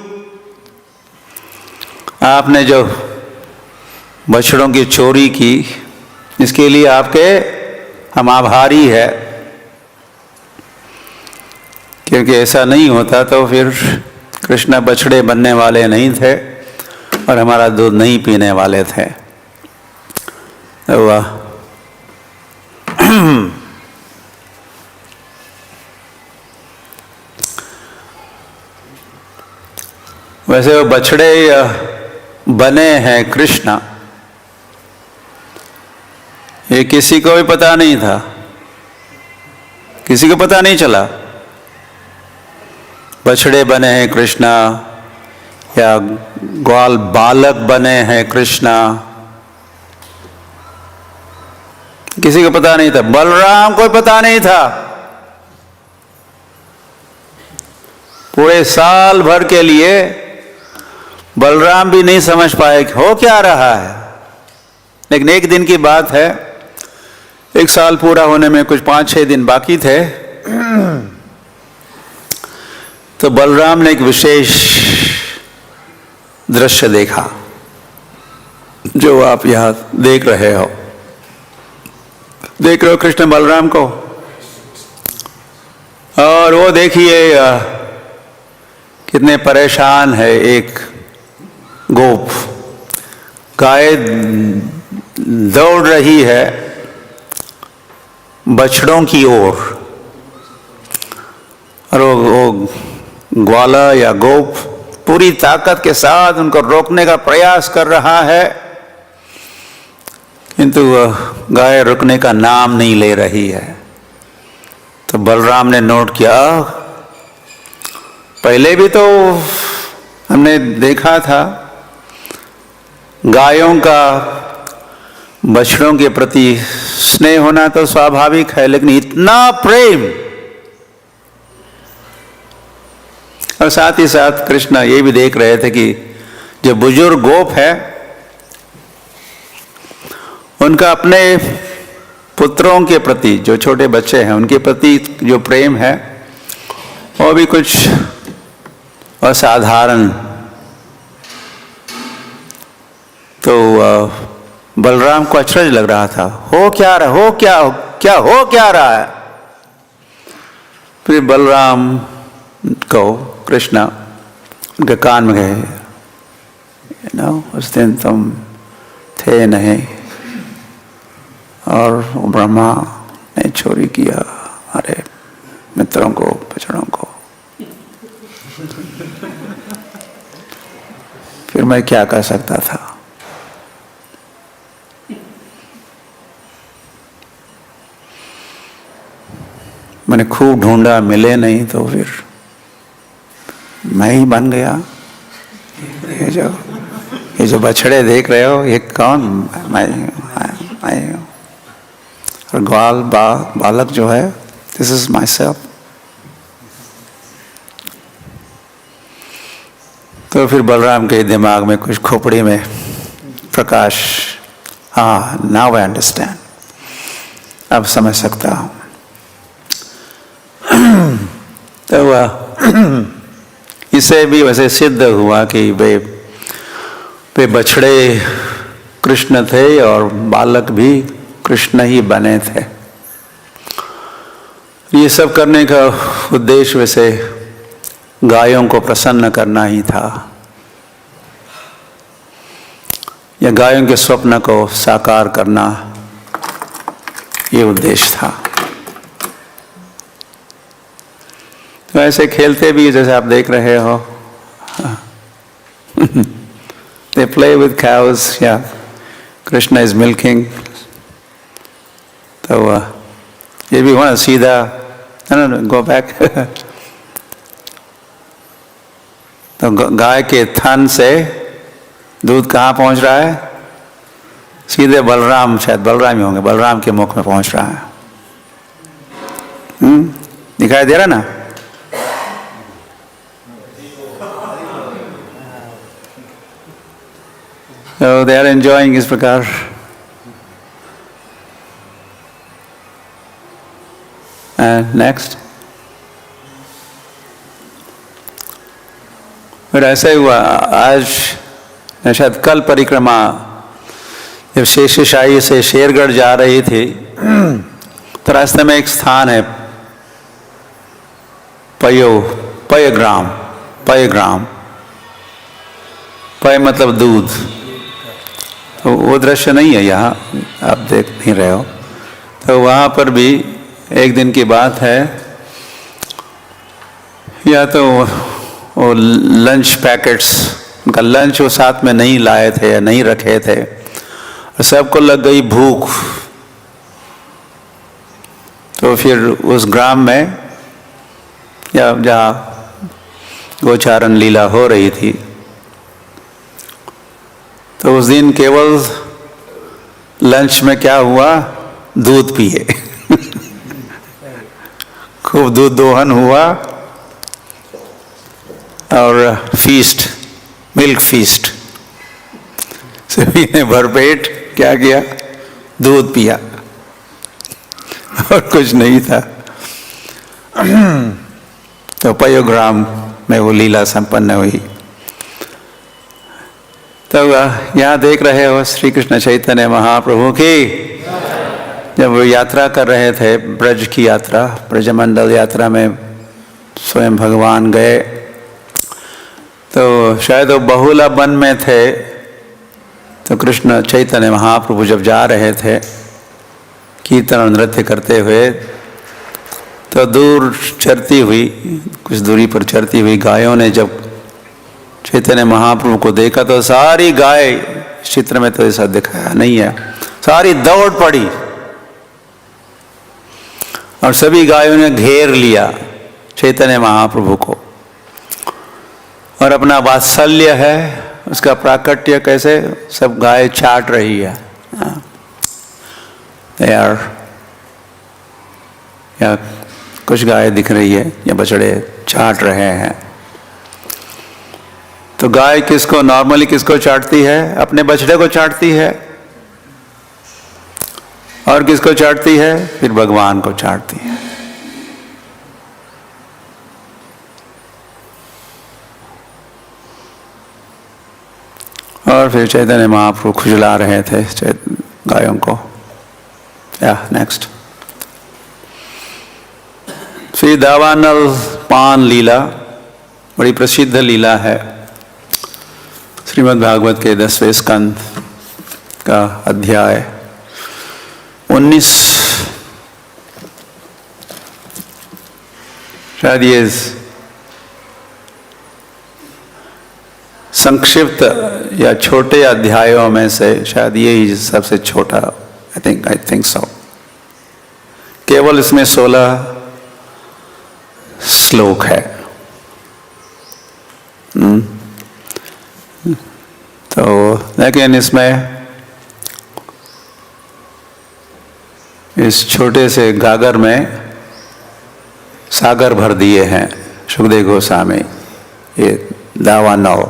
आपने जो बछड़ों की चोरी की इसके लिए आपके हम आभारी है, क्योंकि ऐसा नहीं होता तो फिर कृष्ण बछड़े बनने वाले नहीं थे और हमारा दूध नहीं पीने वाले थे। तो वैसे वो बछड़े बने हैं कृष्ण, ये किसी को भी पता नहीं था, किसी को पता नहीं चला बछड़े बने हैं कृष्ण या ग्वाल बालक बने हैं कृष्ण, किसी को पता नहीं था। बलराम को पता नहीं था पूरे साल भर के लिए बलराम भी नहीं समझ पाए कि हो क्या रहा है। लेकिन एक दिन की बात है, एक साल पूरा होने में कुछ 5-6 दिन बाकी थे, तो बलराम ने एक विशेष दृश्य देखा जो आप यहां देख रहे हो। देख रहे हो कृष्ण बलराम को, और वो देखिए कितने परेशान है। एक गोप गाय दौड़ रही है बछड़ों की ओर, और वो ग्वाला या गोप पूरी ताकत के साथ उनको रोकने का प्रयास कर रहा है, किंतु गाय रुकने का नाम नहीं ले रही है। तो बलराम ने नोट किया, पहले भी तो हमने देखा था गायों का बछड़ों के प्रति स्नेह होना तो स्वाभाविक है, लेकिन इतना प्रेम। और साथ ही साथ कृष्ण ये भी देख रहे थे कि जो बुजुर्ग गोप है उनका अपने पुत्रों के प्रति, जो छोटे बच्चे हैं उनके प्रति जो प्रेम है वो भी कुछ असाधारण। तो बलराम को अचरज लग रहा था, हो क्या रहा, हो क्या रहा है। फिर बलराम को कृष्ण उनके कान में गए, उस दिन तुम थे नहीं और ब्रह्मा ने चोरी किया हमारे मित्रों को, बछड़ों को। फिर मैं क्या कर सकता था। मैंने खूब ढूंढा, मिले नहीं, तो फिर मैं ही बन गया। ये जो बछड़े देख रहे हो ये कौन, मैं हूं। और ग्वाल बालक जो है, दिस इज माई सेल्फ। तो फिर बलराम के दिमाग में कुछ खोपड़ी में प्रकाश, हाँ नाउ आई अंडरस्टैंड, अब समझ सकता हूं। तो इसे भी वैसे सिद्ध हुआ कि वे बछड़े कृष्ण थे और बालक भी कृष्ण ही बने थे। ये सब करने का उद्देश्य वैसे गायों को प्रसन्न करना ही था, या गायों के स्वप्न को साकार करना, ये उद्देश्य था। तो ऐसे खेलते भी जैसे आप देख रहे हो, they play with cows, yeah, Krishna is milking। तो ये भी होना सीधा, no, go back। तो गाय के थन से दूध कहाँ पहुंच रहा है, सीधे बलराम, शायद बलराम ही होंगे, बलराम के मुख में पहुंच रहा है। दिखाई दे रहा ना। So they are enjoying इस प्रकार। And next, फिर ऐसा ही हुआ। आज शायद कल परिक्रमा जब शेषशाही से शेरगढ़ जा रही थी, तो रास्ते में एक स्थान है पयग्राम। पय मतलब दूध। तो वो दृश्य नहीं है यहाँ, आप देख नहीं रहे हो। तो वहाँ पर भी एक दिन की बात है, या तो वो लंच पैकेट्स, उनका लंच वो साथ में नहीं लाए थे या नहीं रखे थे, और सबको लग गई भूख। तो फिर उस ग्राम में या जहाँ गोचारण लीला हो रही थी, तो उस दिन केवल लंच में क्या हुआ, दूध पिए। खूब दूध दोहन हुआ, और फीस्ट, मिल्क फीस्ट। सभी ने भरपेट क्या किया, दूध पिया और कुछ नहीं था। तो पयोग्राम में वो लीला संपन्न हुई। तो यहाँ देख रहे हो श्री कृष्ण चैतन्य महाप्रभु की जब वो यात्रा कर रहे थे, ब्रज की यात्रा, ब्रजमंडल यात्रा में स्वयं भगवान गए। तो शायद वो बहुला वन में थे, तो कृष्ण चैतन्य महाप्रभु जब जा रहे थे कीर्तन और नृत्य करते हुए, तो दूर चरती हुई, कुछ दूरी पर चरती हुई गायों ने जब चैतन्य महाप्रभु को देखा तो सारी गाय, इस चित्र में तो ऐसा दिखाया नहीं है, सारी दौड़ पड़ी और सभी गायों ने घेर लिया चैतन्य महाप्रभु को। और अपना वात्सल्य है, उसका प्राकट्य कैसे सब गाय चाट रही है, यार, या कुछ गाय दिख रही है या बछड़े चाट रहे हैं। तो गाय किसको नॉर्मली किसको चाटती है, अपने बछड़े को चाटती है, और किसको चाटती है, फिर भगवान को चाटती है। और फिर चैतन्य महाप्रभु खुजला रहे थे गायों को। या नेक्स्ट, श्री दावानल पान लीला बड़ी प्रसिद्ध लीला है। श्रीमद् भागवत के 10वें स्कंद का अध्याय 19, शायद ये संक्षिप्त या छोटे अध्यायों में से शायद यही सबसे छोटा, आई थिंक सो। केवल इसमें 16 श्लोक है। तो लेकिन इसमें इस छोटे से गागर में सागर भर दिए हैं सुखदेव गोस्वामी। ये दावानल,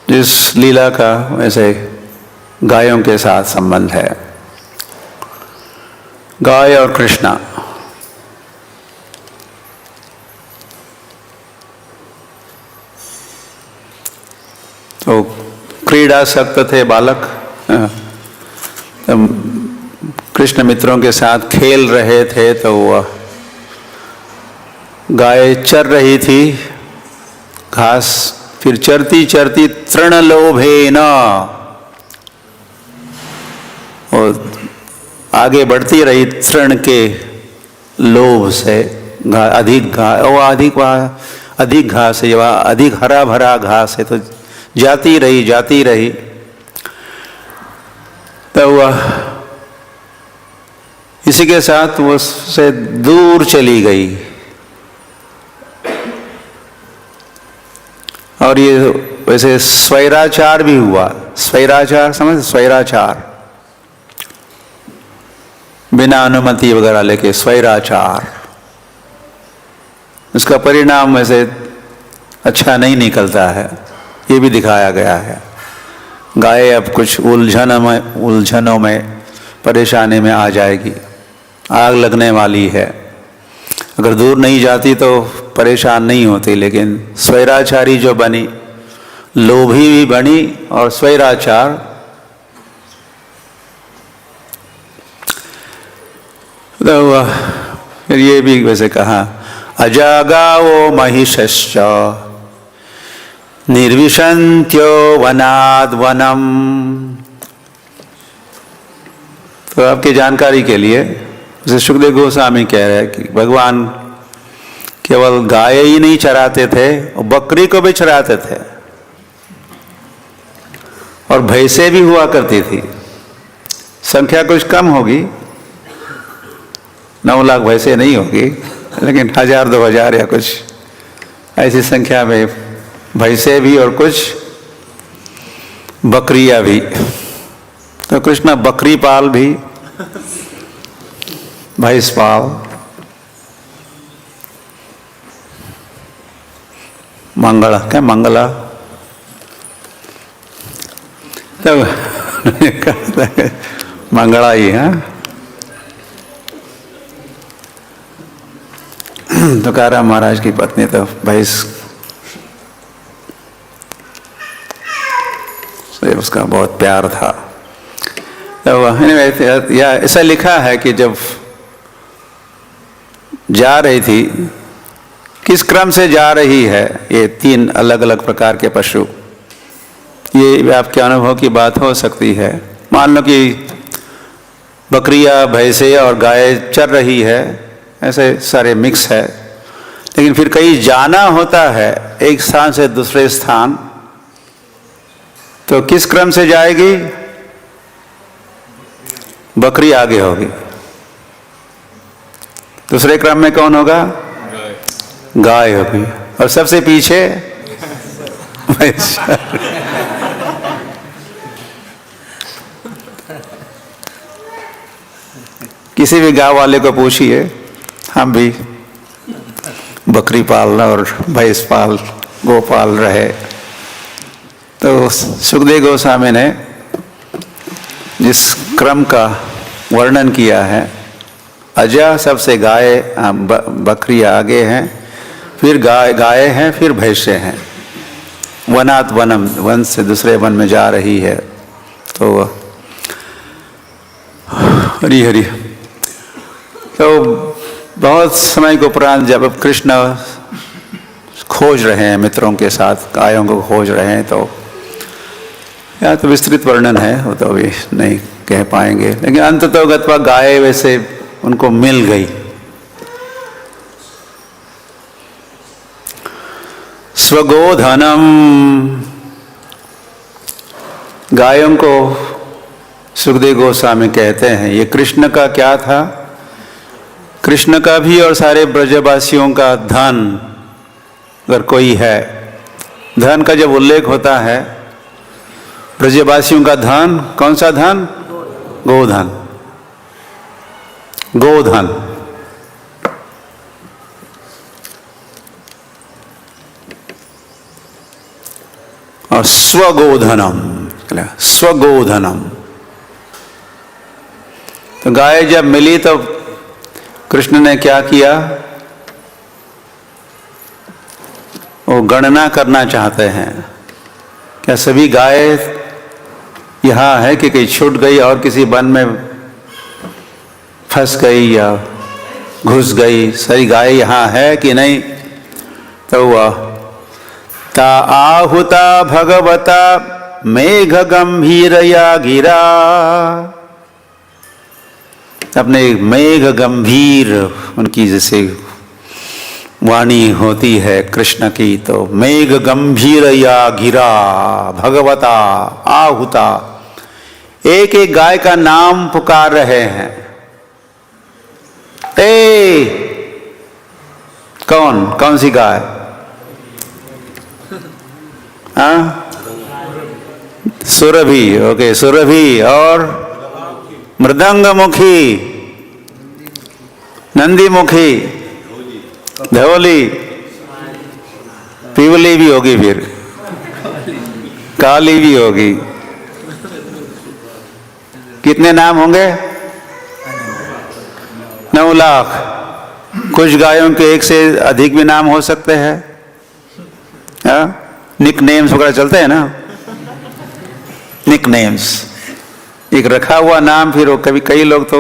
जिस लीला का वैसे गायों के साथ संबंध है, गाय और कृष्णा। तो क्रीड़ासक्त थे बालक, तो कृष्ण मित्रों के साथ खेल रहे थे। तो वह गाय चर रही थी घास, फिर चरती चरती तृणलोभेन, और आगे बढ़ती रही तृण के लोभ से, अधिक घास है, वह अधिक हरा भरा घास है, तो जाती रही। तो वह इसी के साथ वो उससे दूर चली गई। और ये वैसे स्वैराचार भी हुआ। स्वैराचार समझ, स्वैराचार बिना अनुमति वगैरह लेके स्वैराचार, उसका परिणाम वैसे अच्छा नहीं निकलता है, ये भी दिखाया गया है। गाय अब कुछ उलझनों में परेशानी में आ जाएगी, आग लगने वाली है। अगर दूर नहीं जाती तो परेशान नहीं होती, लेकिन स्वैराचारी जो बनी, लोभी भी बनी और स्वैराचार, तो फिर ये भी वैसे कहा, अजागावो महिषश्च निर्विशन्त्यो वनाद् वनम। तो आपकी जानकारी के लिए जैसे सुखदेव गोस्वामी कह रहे हैं कि भगवान केवल गाय ही नहीं चराते थे, और बकरी को भी चराते थे, और भैंसें भी हुआ करती थी। संख्या कुछ कम होगी, 9 लाख भैंसें नहीं होगी, लेकिन 1000-2000 या कुछ ऐसी संख्या में भैंसें भी और कुछ बकरियां भी। तो कृष्ण बकरी पाल भी, भैंस पाल, मंगला क्या मंगला, तब मंगला ही है। तुकाराम महाराज की पत्नी तो भाई से उसका बहुत प्यार था। तो या ऐसा लिखा है कि जब जा रही थी, किस क्रम से जा रही है, ये 3 अलग अलग प्रकार के पशु, ये आपके अनुभव की बात हो सकती है। मान लो कि बकरियां, भैंसे और गाय चर रही है, ऐसे सारे मिक्स है, लेकिन फिर कहीं जाना होता है एक स्थान से दूसरे स्थान, तो किस क्रम से जाएगी? बकरी आगे होगी, दूसरे क्रम में कौन होगा? गाय होगी, और सबसे पीछे भैंस। किसी भी गांव वाले को पूछिए, हम भी बकरी पालना और भैंस पाल गोपाल रहे, तो सुखदेव गोस्वामी ने जिस क्रम का वर्णन किया है, अजा सबसे गाय बकरी आगे हैं, फिर गाय हैं, फिर भैंसे हैं, वनात वनम, वन से दूसरे वन में जा रही है। तो हरी हरी। तो बहुत समय के उपरांत जब कृष्ण खोज रहे हैं मित्रों के साथ, गायों को खोज रहे हैं, तो या तो विस्तृत वर्णन है, वो तो अभी नहीं कह पाएंगे, लेकिन अंततः गत्वा गाय वैसे उनको मिल गई। स्वगोधनम, गायों को सुखदेव गोस्वामी कहते हैं, ये कृष्ण का क्या था? कृष्ण का भी और सारे ब्रजवासियों का धन अगर कोई है, धन का जब उल्लेख होता है, ब्रजवासियों का धन कौन सा धन? गोधन। गोधन और स्वगोधनम, स्वगोधनम। तो गाय जब मिली तो कृष्ण ने क्या किया? वो गणना करना चाहते हैं, क्या सभी गाय यहाँ है कि कहीं छूट गई और किसी वन में फंस गई या घुस गई, सारी गाय यहाँ है कि नहीं? तो वह ता आहुता भगवता मेघ गंभीरया गिरा, अपने मेघ गंभीर, उनकी जैसे वाणी होती है कृष्ण की, तो मेघ गंभीर या गिरा भगवता आहुता, एक एक गाय का नाम पुकार रहे हैं। ए कौन कौन सी गाय? हाँ, सुरभि, ओके, सुरभि और मृदंग मुखी, नंदी मुखी, धवली, पीवली भी होगी, फिर काली भी होगी। कितने नाम होंगे? 9 लाख। कुछ गायों के एक से अधिक भी नाम हो सकते हैं। निक नेम्स वगैरह चलते हैं ना, निक नेम्स, एक रखा हुआ नाम, फिर वो कभी कई लोग तो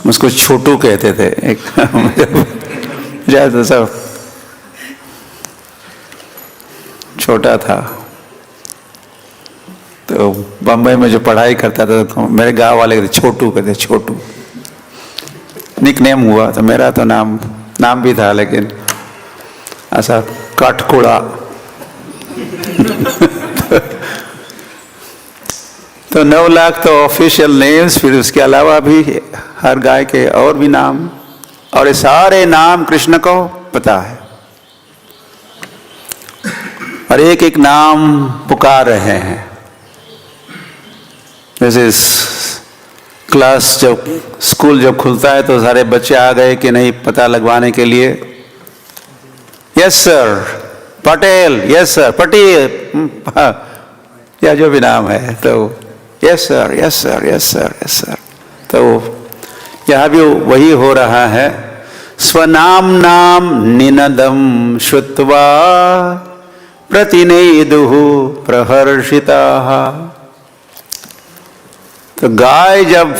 उसको छोटू कहते थे, एक ज्यादा सब छोटा था। तो बम्बई में जो पढ़ाई करता था तो मेरे गांव वाले कहते छोटू, कहते छोटू, निक नेम हुआ। तो मेरा तो नाम भी था, लेकिन ऐसा काटकुड़ा। तो 9 लाख तो ऑफिशियल नेम्स, फिर उसके अलावा भी हर गाय के और भी नाम, और ये सारे नाम कृष्ण को पता है, और एक एक नाम पुकार रहे हैं। जैसे क्लास जब स्कूल जब खुलता है तो सारे बच्चे आ गए कि नहीं पता लगवाने के लिए? Yes sir, Patel, yes sir, Patel, या जो भी नाम है, तो yes sir, yes sir, yes sir, yes sir. तो यहाँ भी वही हो रहा है। स्वनाम नाम निनदम श्रुत्वा प्रतिनेदुः प्रहर्षिताः। तो गाय जब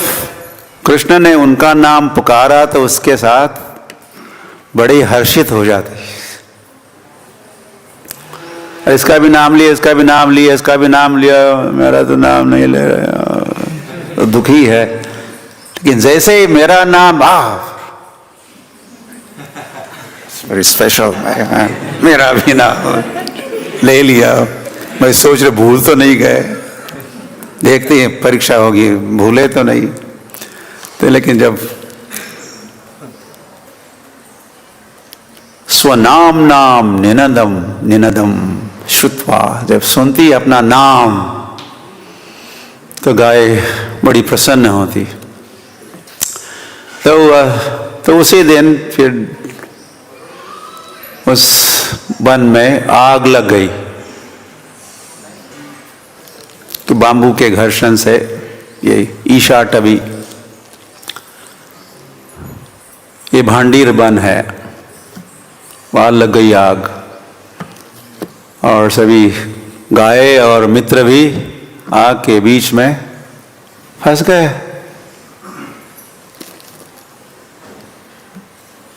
कृष्ण ने उनका नाम पुकारा तो उसके साथ बड़ी हर्षित हो जाती। इसका भी नाम लिया, इसका भी नाम लिया, इसका भी नाम लिया, मेरा तो नाम नहीं ले रहा, तो दुखी है। लेकिन जैसे ही मेरा नाम वेरी स्पेशल, मेरा भी नाम ले लिया, मैं सोच रहे भूल तो नहीं गए, देखते हैं परीक्षा होगी, भूले तो नहीं। तो लेकिन जब स्वनाम नाम निनदम निनदम श्रुत्वा, जब सुनती अपना नाम तो गाय बड़ी प्रसन्न होती। तो उसी दिन फिर उस वन में आग लग गई। तो बाम्बू के घर्षण से, ये ईशाटवी, ये भांडीर वन है, वहां लग गई आग और सभी गाय और मित्र भी आग के बीच में फंस गए।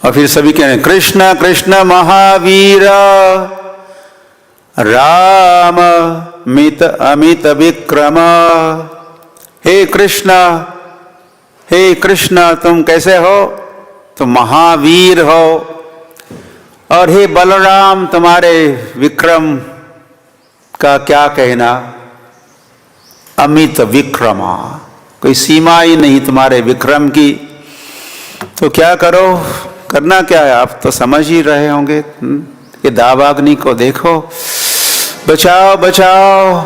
और फिर सभी कहने कृष्ण कृष्ण महावीर राम मित अमित विक्रम। हे कृष्ण तुम कैसे हो? तुम महावीर हो। और हे बलराम तुम्हारे विक्रम का क्या कहना? अमित विक्रमा, कोई सीमा ही नहीं तुम्हारे विक्रम की। तो क्या करो, करना क्या है? आप तो समझ ही रहे होंगे। ये दावाग्नि को देखो, बचाओ बचाओ।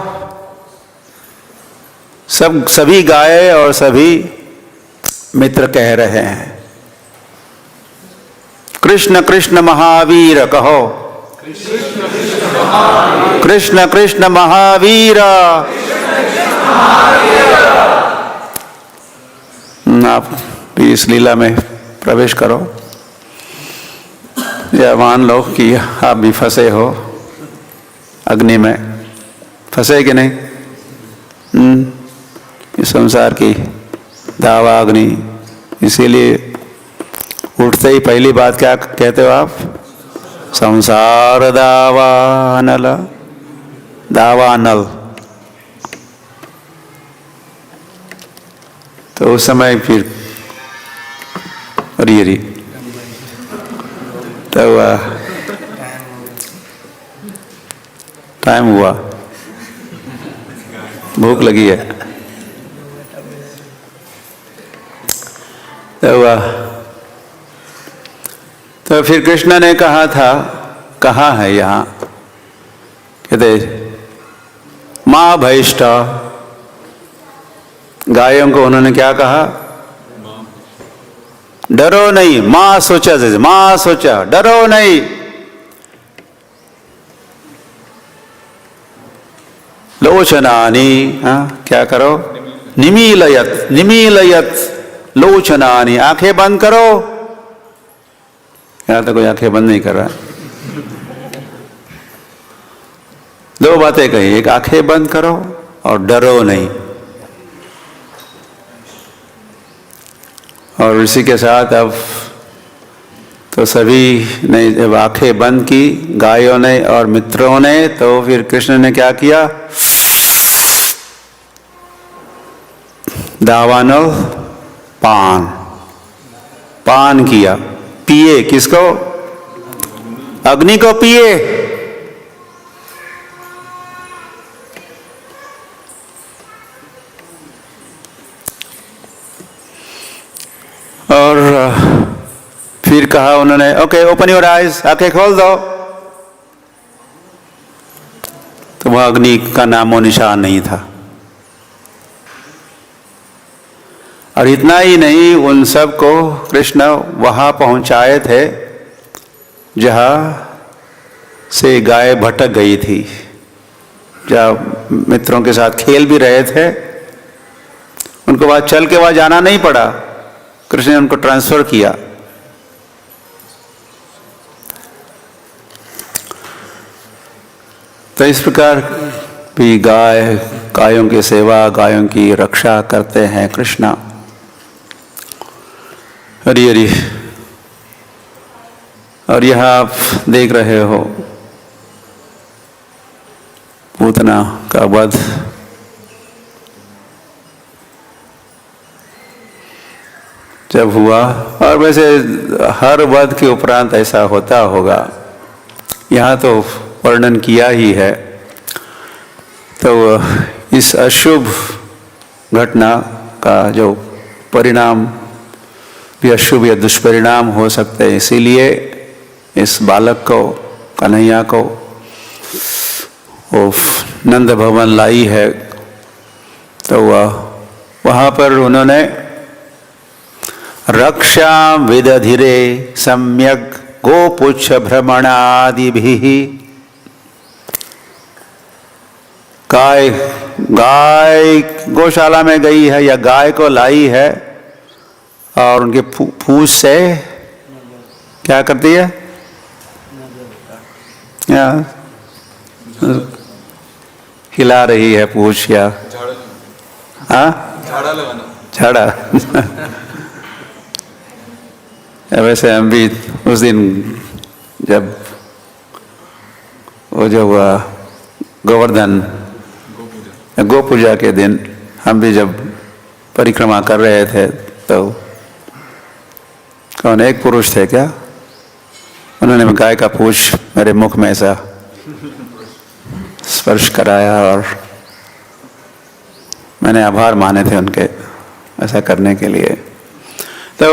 सभी गाय और सभी मित्र कह रहे हैं कृष्ण कृष्ण महावीर कहो, कृष्ण कृष्ण महावीर। आप भी इस लीला में प्रवेश करो, या मान लो कि आप भी फंसे हो अग्नि में। फंसे कि नहीं? इस संसार की दावा अग्नि। इसीलिए उठते ही पहली बात क्या कहते हो आप? संसार दावानल, दावानल। तो उस समय फिर हरी तो टाइम हुआ, भूख लगी है। तो फिर कृष्ण ने कहा था, कहा है यहाँ, कहते माँ भैष्ठ, गायों को उन्होंने क्या कहा? डरो नहीं, माँ सोचा, जैसे माँ सोचा, डरो नहीं। लोचनानी, हाँ क्या करो? निमीलयत, निमीलयत लोचनानी, आंखें बंद करो। यहां तो कोई आंखें बंद नहीं कर रहा। दो बातें कही, एक आंखें बंद करो और डरो नहीं। और इसी के साथ अब तो सभी ने जब आंखें बंद की, गायों ने और मित्रों ने, तो फिर कृष्ण ने क्या किया? दावानल, पान, पान किया। पिए, किसको? अग्नि को पिए। और फिर कहा उन्होंने, ओके ओपन योर आइज, आंखें खोल दो। तो वह अग्नि का नामो निशान नहीं था। और इतना ही नहीं, उन सब को कृष्ण वहाँ पहुँचाए थे जहाँ से गाय भटक गई थी, जहाँ मित्रों के साथ खेल भी रहे थे। उनको वहाँ चल के वहाँ जाना नहीं पड़ा, कृष्ण ने उनको ट्रांसफर किया। तो इस प्रकार भी गायों की सेवा, गायों की रक्षा करते हैं कृष्णा। हरि हरि। और यह आप देख रहे हो पूतना का वध। जब हुआ, और वैसे हर वध के उपरांत ऐसा होता होगा, यहाँ तो वर्णन किया ही है। तो इस अशुभ घटना का जो परिणाम भी अशुभ या दुष्परिणाम हो सकते हैं, इसीलिए इस बालक को, कन्हैया को वो नंद भवन लाई है। तो वहाँ पर उन्होंने रक्षा विदधिरे सम्यक गोपुच्छ भ्रमणादि भी, गाय गौशाला में गई है या गाय को लाई है और उनके पूंछ से क्या करती है, या हिला रही है पूंछ, या झाड़ा वैसे हम भी उस दिन जब वो जो गोवर्धन गो पूजा के दिन हम भी जब परिक्रमा कर रहे थे, तो कौन एक पुरुष थे क्या, उन्होंने गाय का पूंछ मेरे मुख में ऐसा स्पर्श कराया और मैंने आभार माने थे उनके ऐसा करने के लिए। तो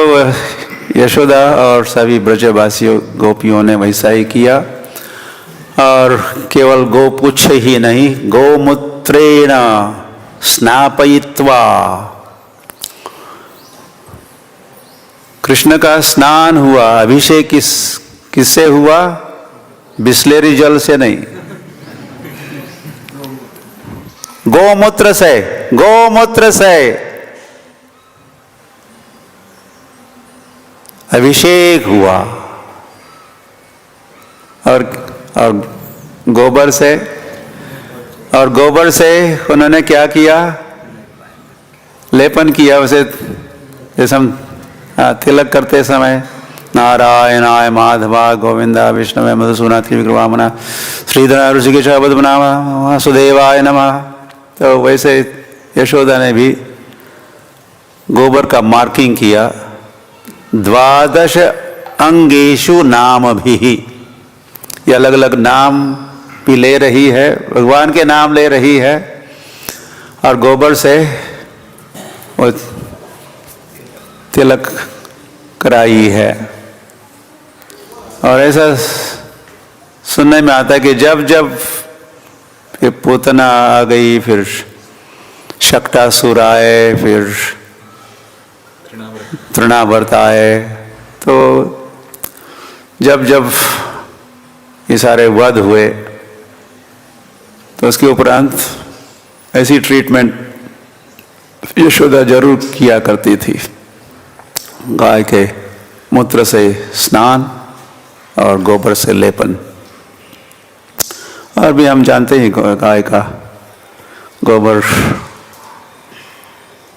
यशोदा और सभी ब्रजवासियों गोपियों ने वैसा ही किया, और केवल गोपुच्छ ही नहीं, गोमूत्रेण स्नापयित्वा, कृष्ण का स्नान हुआ, अभिषेक किससे हुआ, बिस्लेरी जल से नहीं, गोमूत्र से, गोमूत्र से अभिषेक हुआ। और गोबर से, और गोबर से उन्होंने क्या किया, लेपन किया। उसे जैसे हम तिलक करते समय नारायणाय माधवा गोविंदा विष्णुवे मधुसूदना त्रिविक्रमामना श्रीधर ऋषिकेश पद्मनाभ वासुदेवाय नमः। तो वैसे यशोदा ने भी गोबर का मार्किंग किया। 12 अंगेषु नाम भी, ये अलग अलग नाम भी ले रही है, भगवान के नाम ले रही है, और गोबर से वो तिलक कराई है। और ऐसा सुनने में आता है कि जब जब ये पूतना आ गई, फिर शक्टासुर आए, फिर तृणावर्त आए, तो जब जब ये सारे वध हुए, तो उसके उपरांत ऐसी ट्रीटमेंट यशोदा जरूर किया करती थी। गाय के मूत्र से स्नान और गोबर से लेपन। और भी हम जानते हैं गाय का गोबर,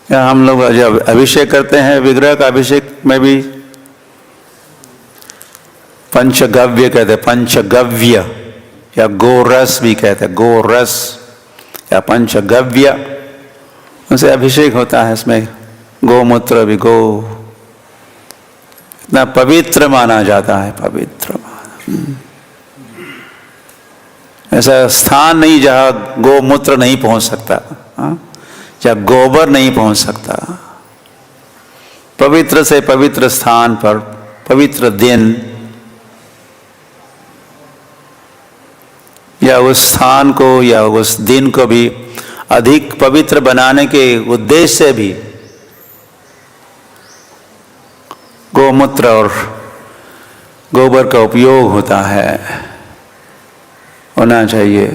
या हम लोग जब अभिषेक करते हैं, विग्रह का अभिषेक में भी पंचगव्य कहते हैं, पंचगव्य, या गोरस भी कहते हैं, गोरस या पंचगव्य, उनसे अभिषेक होता है। इसमें गोमूत्र भी, गो इतना पवित्र माना जाता है, पवित्र माना। ऐसा स्थान नहीं जहाँ गोमूत्र नहीं पहुंच सकता, या गोबर नहीं पहुंच सकता। पवित्र से पवित्र स्थान पर, पवित्र दिन, या उस स्थान को या उस दिन को भी अधिक पवित्र बनाने के उद्देश्य से भी मूत्र और गोबर का उपयोग होता है, होना चाहिए।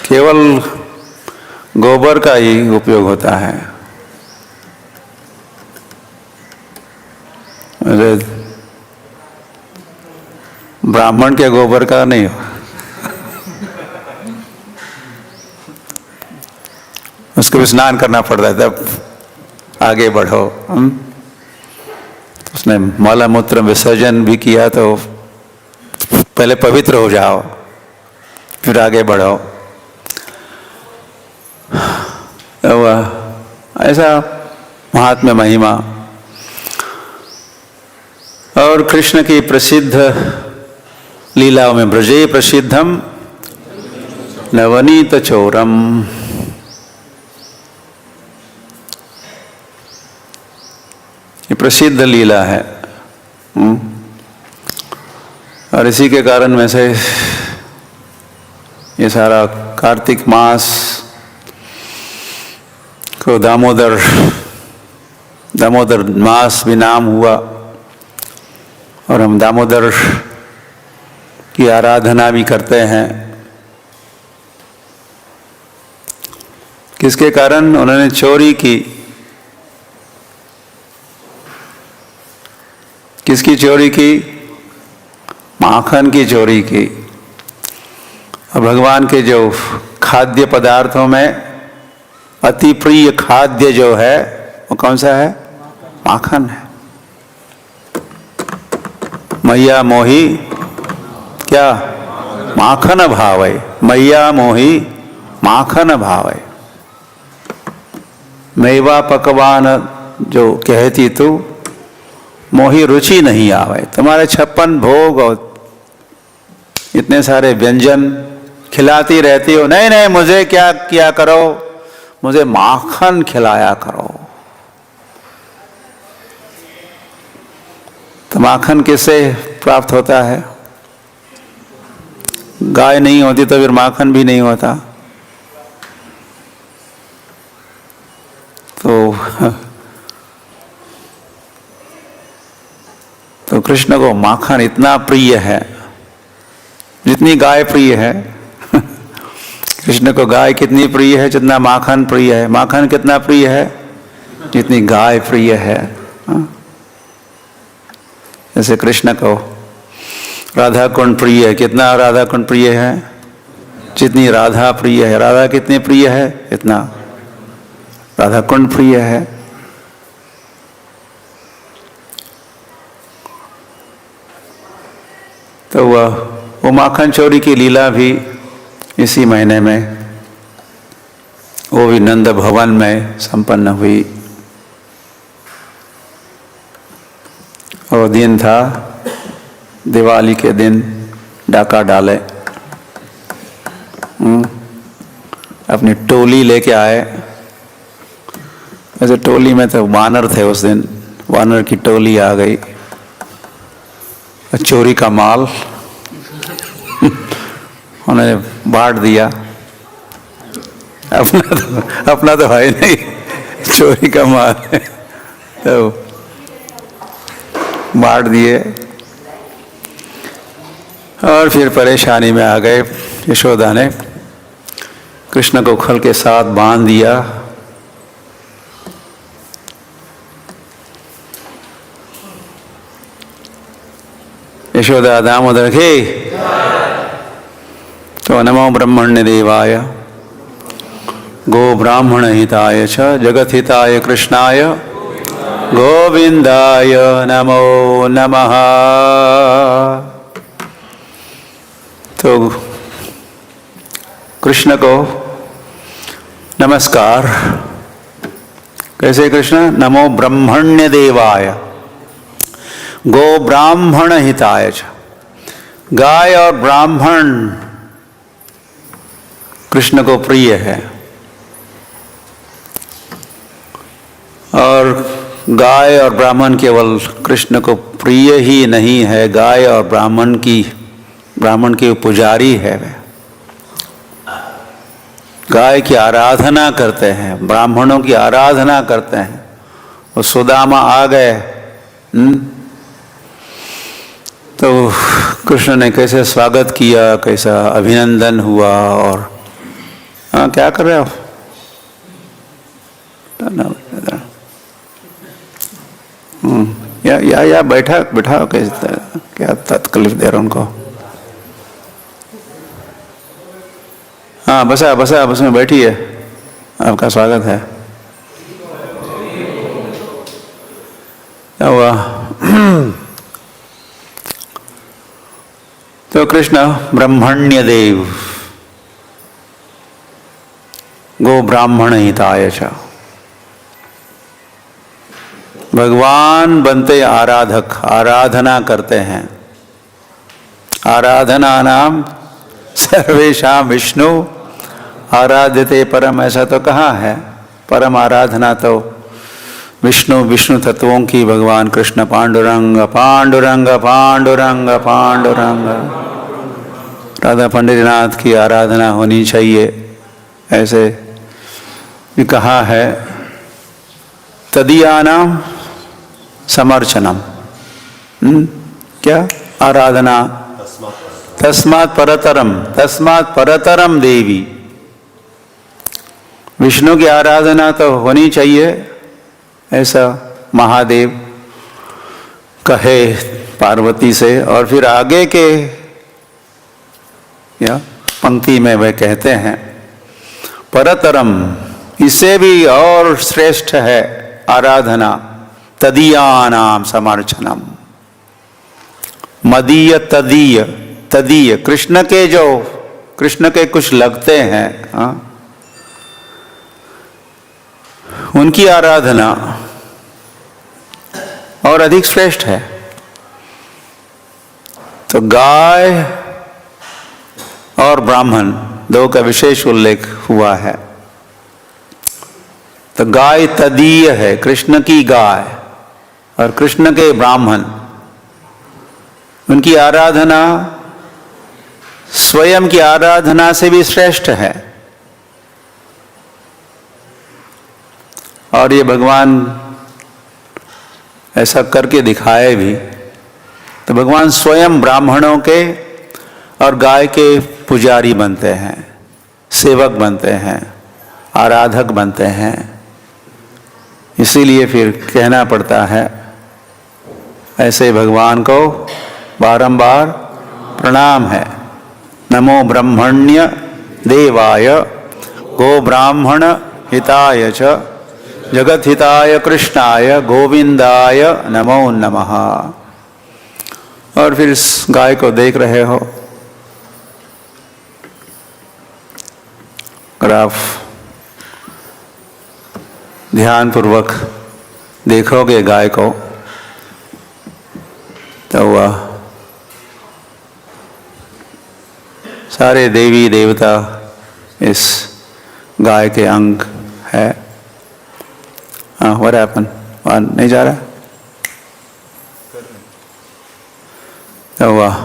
केवल गोबर का ही उपयोग होता है। ब्राह्मण के गोबर का नहीं हो, उसको भी स्नान करना पड़ता है तब आगे बढ़ो। उसने मल मूत्र विसर्जन भी किया तो पहले पवित्र हो जाओ फिर आगे बढ़ो। तो ऐसा महात्म्य महिमा। और कृष्ण की प्रसिद्ध लीलाओं में ब्रजे प्रसिद्धम नवनीत चोरम, ये प्रसिद्ध लीला है। और इसी के कारण में से ये सारा कार्तिक मास को दामोदर मास भी नाम हुआ। और हम दामोदर की आराधना भी करते हैं। किसके कारण? उन्होंने चोरी की। किसकी चोरी की? माखन की चोरी की। और भगवान के जो खाद्य पदार्थों में अति प्रिय खाद्य जो है वो कौन सा है? माखन है। मैया मोही क्या? माखन भावै। मैया मोही माखन भावै। मेवा पकवान जो कहती तू मोही रुचि नहीं आवे। तुम्हारे 56 भोग और इतने सारे व्यंजन खिलाती रहती हो, नहीं नहीं मुझे क्या किया करो, मुझे माखन खिलाया करो। तो माखन किससे प्राप्त होता है? गाय नहीं होती तो फिर माखन भी नहीं होता। तो कृष्ण को माखन इतना प्रिय है जितनी गाय प्रिय है। कृष्ण को गाय कितनी प्रिय है जितना माखन प्रिय है। माखन कितना प्रिय है जितनी गाय प्रिय है। जैसे कृष्ण को राधा कुंड प्रिय है, कितना राधा कुंड प्रिय है? जितनी राधा प्रिय है। राधा कितनी प्रिय है? इतना राधा कुंड प्रिय है। तो वो माखन चोरी की लीला भी इसी महीने में, वो भी नंद भवन में संपन्न हुई। और दिन था दिवाली के दिन, डाका डाले, अपनी टोली लेके आए। ऐसे टोली में तो वानर थे उस दिन, वानर की टोली आ गई। चोरी का माल उन्होंने बांट दिया। अपना तो है नहीं, चोरी का माल है तो बांट दिए। और फिर परेशानी में आ गए। यशोदा ने कृष्ण को खल के साथ बांध दिया। यशोदा दामोदर के तो नमो ब्रह्मण्य देवाय गो ब्राह्मण हिताय च जगत हिताय कृष्णाय गोविंदाय नमो नमः। तो कृष्ण को नमस्कार। कैसे कृष्ण? नमो ब्रह्मण्य देवाय गो ब्राह्मण हिताय च। गाय और ब्राह्मण कृष्ण को प्रिय है। और गाय और ब्राह्मण केवल कृष्ण को प्रिय ही नहीं है, गाय और ब्राह्मण की पुजारी है वे। गाय की आराधना करते हैं, ब्राह्मणों की आराधना करते हैं। वो सुदामा आ गए, तो कृष्ण ने कैसे स्वागत किया, कैसा अभिनंदन हुआ। और हाँ, क्या कर रहे हो? या बैठाओ कैसे, क्या तकलीफ दे रहा उनको? हाँ, बस में बैठिए, आपका स्वागत है। क्या हुआ? तो कृष्ण ब्रह्मण्य देव गो ब्राह्मण हिताय च, भगवान बनते आराधक, आराधना करते हैं। आराधना नाम सर्वेषां विष्णु आराध्यते परम, ऐसा तो कहाँ है? परम आराधना तो विष्णु तत्वों की भगवान कृष्ण। पांडुरंग पांडुरंग पांडुरंग पांडुरंग, राधा पंडितनाथ की आराधना होनी चाहिए, ऐसे भी कहा है। तदीयानाम समर्चनम, क्या आराधना? तस्मात् परतरम देवी, विष्णु की आराधना तो होनी चाहिए, ऐसा महादेव कहे पार्वती से। और फिर आगे के या पंक्ति में वह कहते हैं परतरम, इससे भी और श्रेष्ठ है आराधना, तदीयानाम समर्चनम। मदीय तदीय, तदीय कृष्ण के, जो कृष्ण के कुछ लगते हैं, उनकी आराधना और अधिक श्रेष्ठ है। तो गाय और ब्राह्मण दो का विशेष उल्लेख हुआ है। तो गाय तदीय है, कृष्ण की गाय, और कृष्ण के ब्राह्मण, उनकी आराधना स्वयं की आराधना से भी श्रेष्ठ है। और ये भगवान ऐसा करके दिखाए भी। तो भगवान स्वयं ब्राह्मणों के और गाय के पुजारी बनते हैं, सेवक बनते हैं, आराधक बनते हैं। इसीलिए फिर कहना पड़ता है, ऐसे भगवान को बारंबार प्रणाम है। नमो ब्रह्मण्य देवाय गो ब्राह्मण हिताय च जगत हिताय कृष्णाय गोविंदाय नमो नमः। और फिर इस गाय को देख रहे हो, अगर आप ध्यानपूर्वक देखोगे गाय को, तो वह सारे देवी देवता इस गाय के अंग है। हाँ, what happened? नहीं जा रहा? तो वह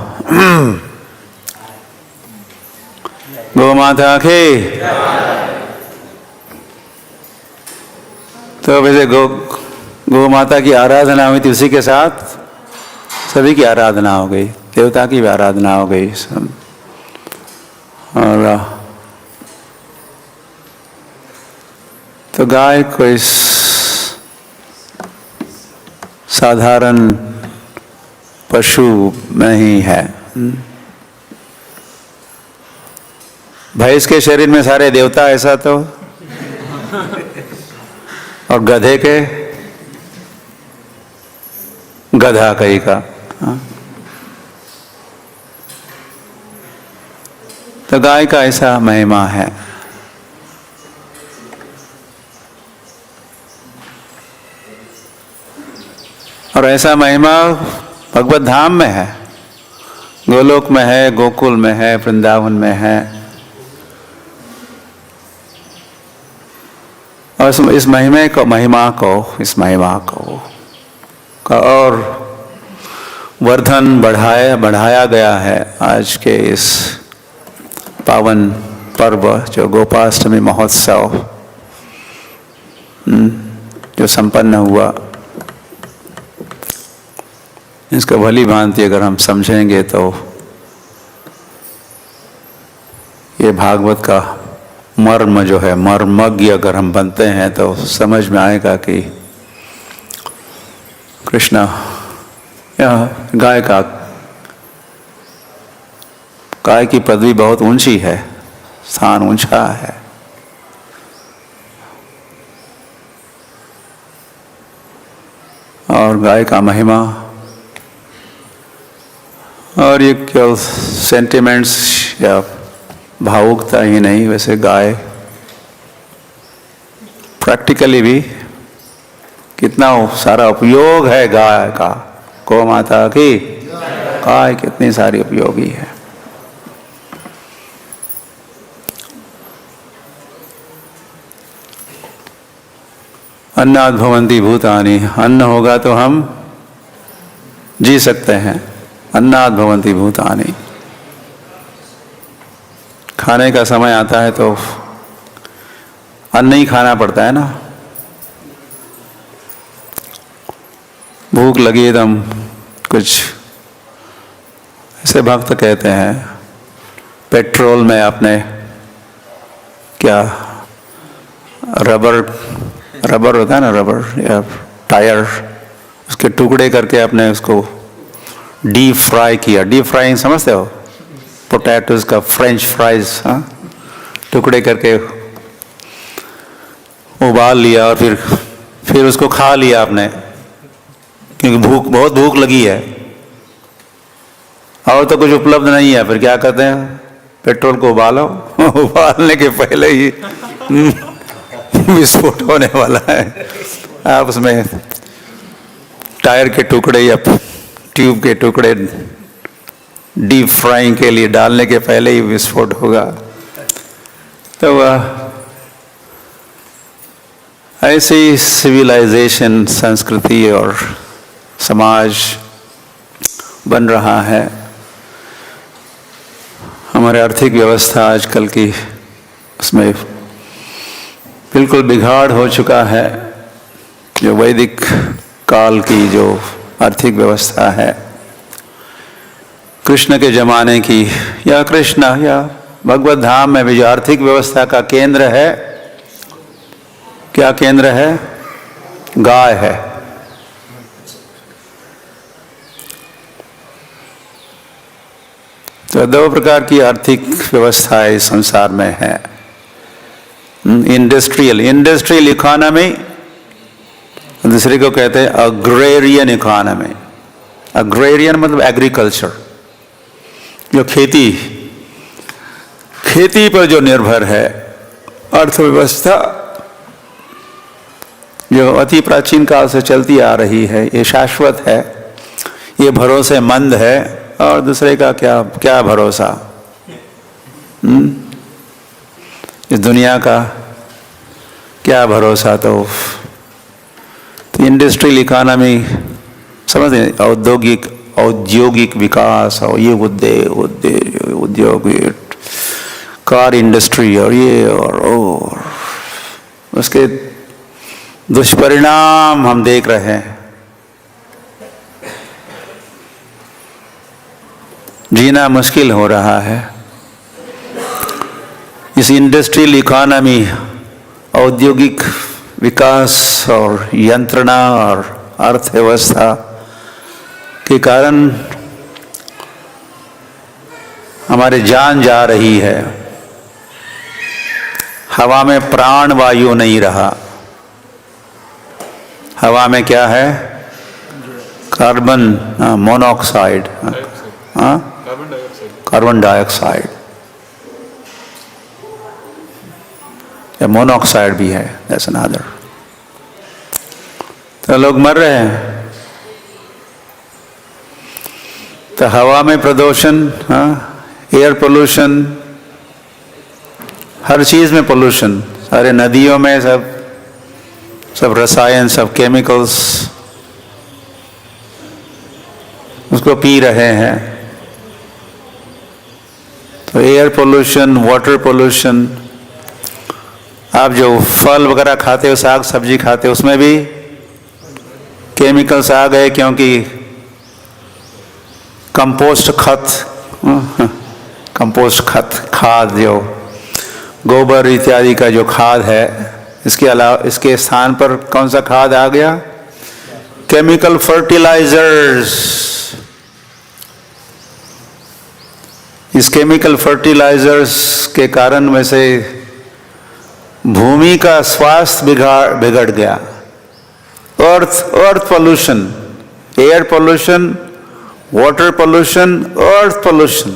गौ माता के, तो वैसे गौ माता की आराधना हुई थी, उसी के साथ सभी की आराधना हो गई, देवता की भी आराधना हो गई। और तो गाय कोई साधारण पशु नहीं है। भैंस के शरीर में सारे देवता, ऐसा तो, और गधे के गधा कहीं का। तो गाय का ऐसा महिमा है। और ऐसा महिमा भगवत धाम में है, गोलोक में है, गोकुल में है, वृंदावन में है। और इस महिमा को का और वर्धन बढ़ाया गया है आज के इस पावन पर्व जो गोपाष्टमी महोत्सव जो संपन्न हुआ, इसको भली भांति अगर हम समझेंगे तो ये भागवत का मर्म जो है, मर्मज्ञ अगर हम बनते हैं तो समझ में आएगा कि कृष्ण यह गाय की पदवी बहुत ऊंची है, स्थान ऊंचा है। और गाय का महिमा, और ये केवल सेंटिमेंट्स या भावुकता ही नहीं, वैसे गाय प्रैक्टिकली भी कितना सारा उपयोग है गाय का। गौ माता की गाय कितनी सारी उपयोगी है। अन्नाद भवन्ति भूतानि, अन्न होगा तो हम जी सकते हैं। अन्नाद भवन्ति भूतानि, खाने का समय आता है तो अन्न ही खाना पड़ता है ना। भूख लगी तो हम कुछ ऐसे भक्त कहते हैं पेट्रोल में अपने क्या रबर होता है ना, रबर या टायर, उसके टुकड़े करके आपने उसको डीप फ्राई किया। डीप फ्राइंग समझते हो? पोटैटोज का फ्रेंच फ्राइज, हाँ, टुकड़े करके उबाल लिया और फिर उसको खा लिया आपने, क्योंकि बहुत भूख लगी है और तो कुछ उपलब्ध नहीं है। फिर क्या करते हैं? पेट्रोल को उबालो, उबालने के पहले ही विस्फोट होने वाला है। आप उसमें टायर के टुकड़े या ट्यूब के टुकड़े डीप फ्राइंग के लिए डालने के पहले ही विस्फोट होगा। तो ऐसी सिविलाइजेशन, संस्कृति और समाज बन रहा है। हमारे आर्थिक व्यवस्था आजकल की, उसमें बिल्कुल बिगाड़ हो चुका है। जो वैदिक काल की जो आर्थिक व्यवस्था है, कृष्ण के जमाने की, या कृष्ण या भगवत धाम में भी जो आर्थिक व्यवस्था का केंद्र है, क्या केंद्र है? गाय है। तो दो प्रकार की आर्थिक व्यवस्था इस संसार में है। इंडस्ट्रियल इकोनॉमी, दूसरे को कहते हैं अग्रेरियन इकोनॉमी। अग्रेरियन मतलब एग्रीकल्चर, जो खेती पर जो निर्भर है। अर्थव्यवस्था जो अति प्राचीन काल से चलती आ रही है, ये शाश्वत है, ये भरोसेमंद है। और दूसरे का क्या भरोसा? इस दुनिया का क्या भरोसा? तो इंडस्ट्रियल इकोनॉमी समझते, औद्योगिक विकास और ये उद्योग, कार इंडस्ट्री और ये और उसके दुष्परिणाम हम देख रहे हैं। जीना मुश्किल हो रहा है। इस इंडस्ट्रियल इकोनॉमी, औद्योगिक विकास और यंत्रणा और अर्थव्यवस्था के कारण हमारी जान जा रही है। हवा में प्राण वायु नहीं रहा। हवा में क्या है? कार्बन मोनोऑक्साइड, कार्बन डाइऑक्साइड, या मोनोऑक्साइड भी है, दैट्स अनदर। तो लोग मर रहे हैं। तो हवा में प्रदूषण, एयर पोल्यूशन, हर चीज में पोल्यूशन, सारे नदियों में सब रसायन, सब केमिकल्स, उसको पी रहे हैं। तो एयर पोल्यूशन, वाटर पोल्यूशन, आप जो फल वगैरह खाते हो, साग सब्जी खाते हो, उसमें भी केमिकल्स आ गए, क्योंकि कंपोस्ट खत खाद, जो गोबर इत्यादि का जो खाद है, इसके अलावा इसके स्थान पर कौन सा खाद आ गया? Chemical fertilisers. इस केमिकल फर्टिलाइजर्स के कारण वैसे भूमि का स्वास्थ्य बिगड़ गया। Earth pollution, air pollution, water pollution, earth pollution,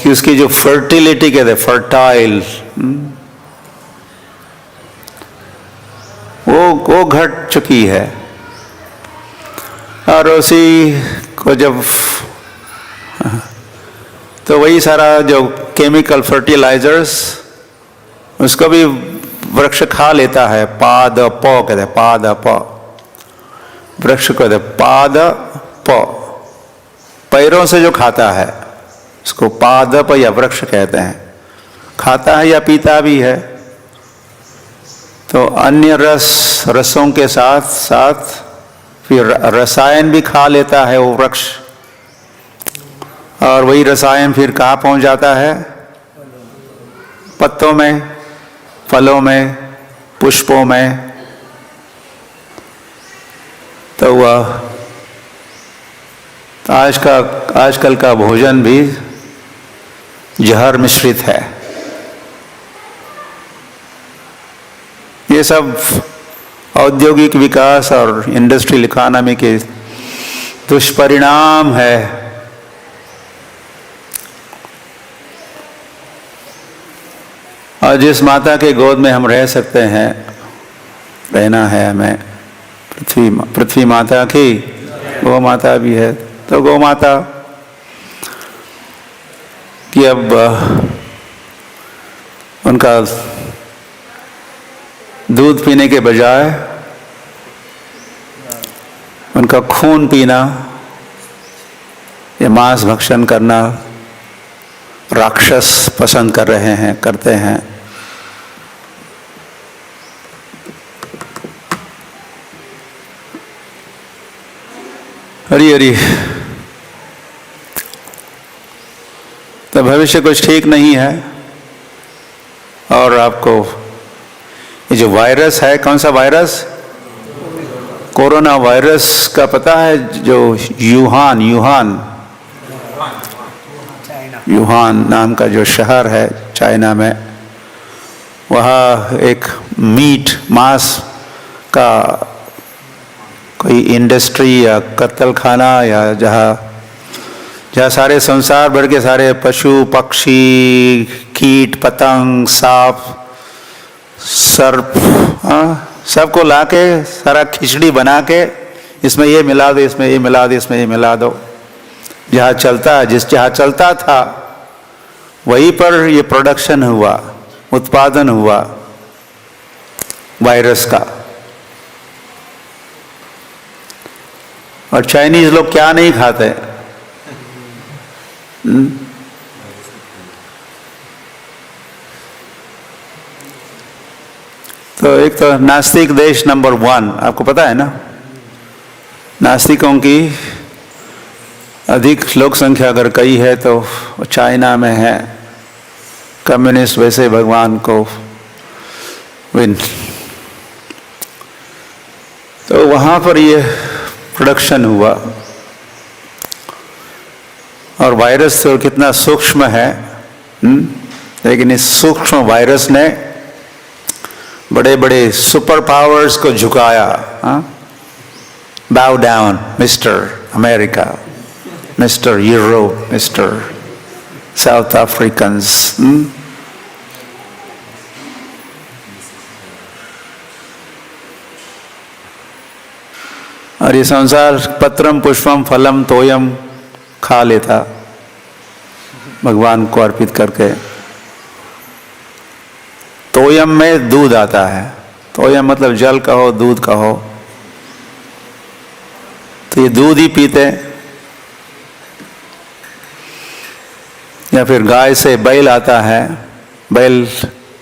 उसकी जो फर्टिलिटी कहते हैं, फर्टाइल, वो घट चुकी है। और उसी को जब तो वही सारा जो केमिकल फर्टिलाइजर्स, उसको भी वृक्ष खा लेता है। पाद प कहते हैं, पाद प, वृक्ष को कहते हैं पाद प, पैरों से जो खाता है उसको पादप या वृक्ष कहते हैं। खाता है या पीता भी है। तो अन्य रसों के साथ साथ फिर रसायन भी खा लेता है वो वृक्ष, और वही रसायन फिर कहाँ पहुंच जाता है? पत्तों में, फलों में, पुष्पों में। तो वह आजकल का भोजन भी जहर मिश्रित है। ये सब औद्योगिक विकास और इंडस्ट्रियल इकोनॉमी के दुष्परिणाम है। और जिस माता के गोद में हम रह सकते हैं, रहना है हमें, पृथ्वी माता की गौ माता भी है। तो गौ माता कि अब उनका दूध पीने के बजाय उनका खून पीना या मांस भक्षण करना राक्षस पसंद करते हैं। हरी हरी। तो भविष्य कुछ ठीक नहीं है। और आपको ये जो वायरस है, कौन सा वायरस? कोरोना वायरस का पता है? जो यूहान नाम का जो शहर है चाइना में, वहाँ एक मांस का कोई इंडस्ट्री या कत्ल खाना, या जहाँ सारे संसार भर के सारे पशु पक्षी, कीट पतंग, सांप, सर्प, सबको लाके सारा खिचड़ी बना के इसमें ये मिला दो, इसमें ये मिला दो, इसमें ये मिला दो। जहाँ चलता था वहीं पर ये प्रोडक्शन हुआ, उत्पादन हुआ वायरस का। और चाइनीज लोग क्या नहीं खाते? तो एक तो नास्तिक देश नंबर 1, आपको पता है ना? नास्तिकों की अधिक लोक संख्या अगर कई है तो चाइना में है। कम्युनिस्ट वैसे भगवान को विन। तो वहाँ पर ये प्रोडक्शन हुआ। और वायरस तो कितना सूक्ष्म है, लेकिन इस सूक्ष्म वायरस ने बड़े बड़े सुपर पावर्स को झुकाया। Bow down mister America, mister Europe, mister South Africans. और ये संसार पत्रम पुष्पम फलम तोयम खा लेता भगवान को अर्पित करके। तोयम में दूध आता है। तोयम मतलब जल कहो, दूध कहो। तो ये दूध ही पीते या फिर गाय से बैल आता है, बैल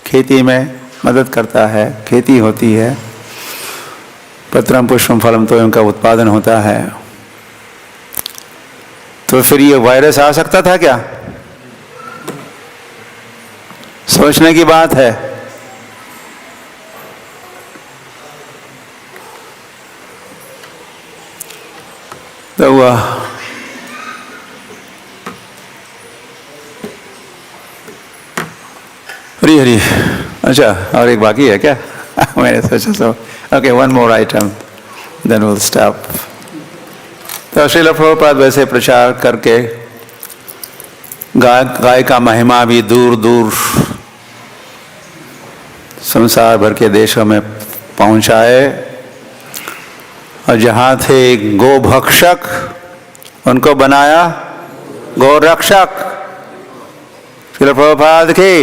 खेती में मदद करता है, खेती होती है, पत्रम पुष्पम फलम तो इनका उत्पादन होता है। तो फिर ये वायरस आ सकता था क्या? सोचने की बात है। तो हरी हरी। अच्छा, और एक बाकी है क्या? मैंने सोचा so. Okay, one more item, then will stop. तो श्रील प्रभुपाद वैसे प्रचार करके गाय का महिमा भी दूर दूर संसार भर के देशों में पहुंचाए, और जहाँ थे गोभक्षक उनको बनाया गोरक्षक। श्रील प्रभुपाद की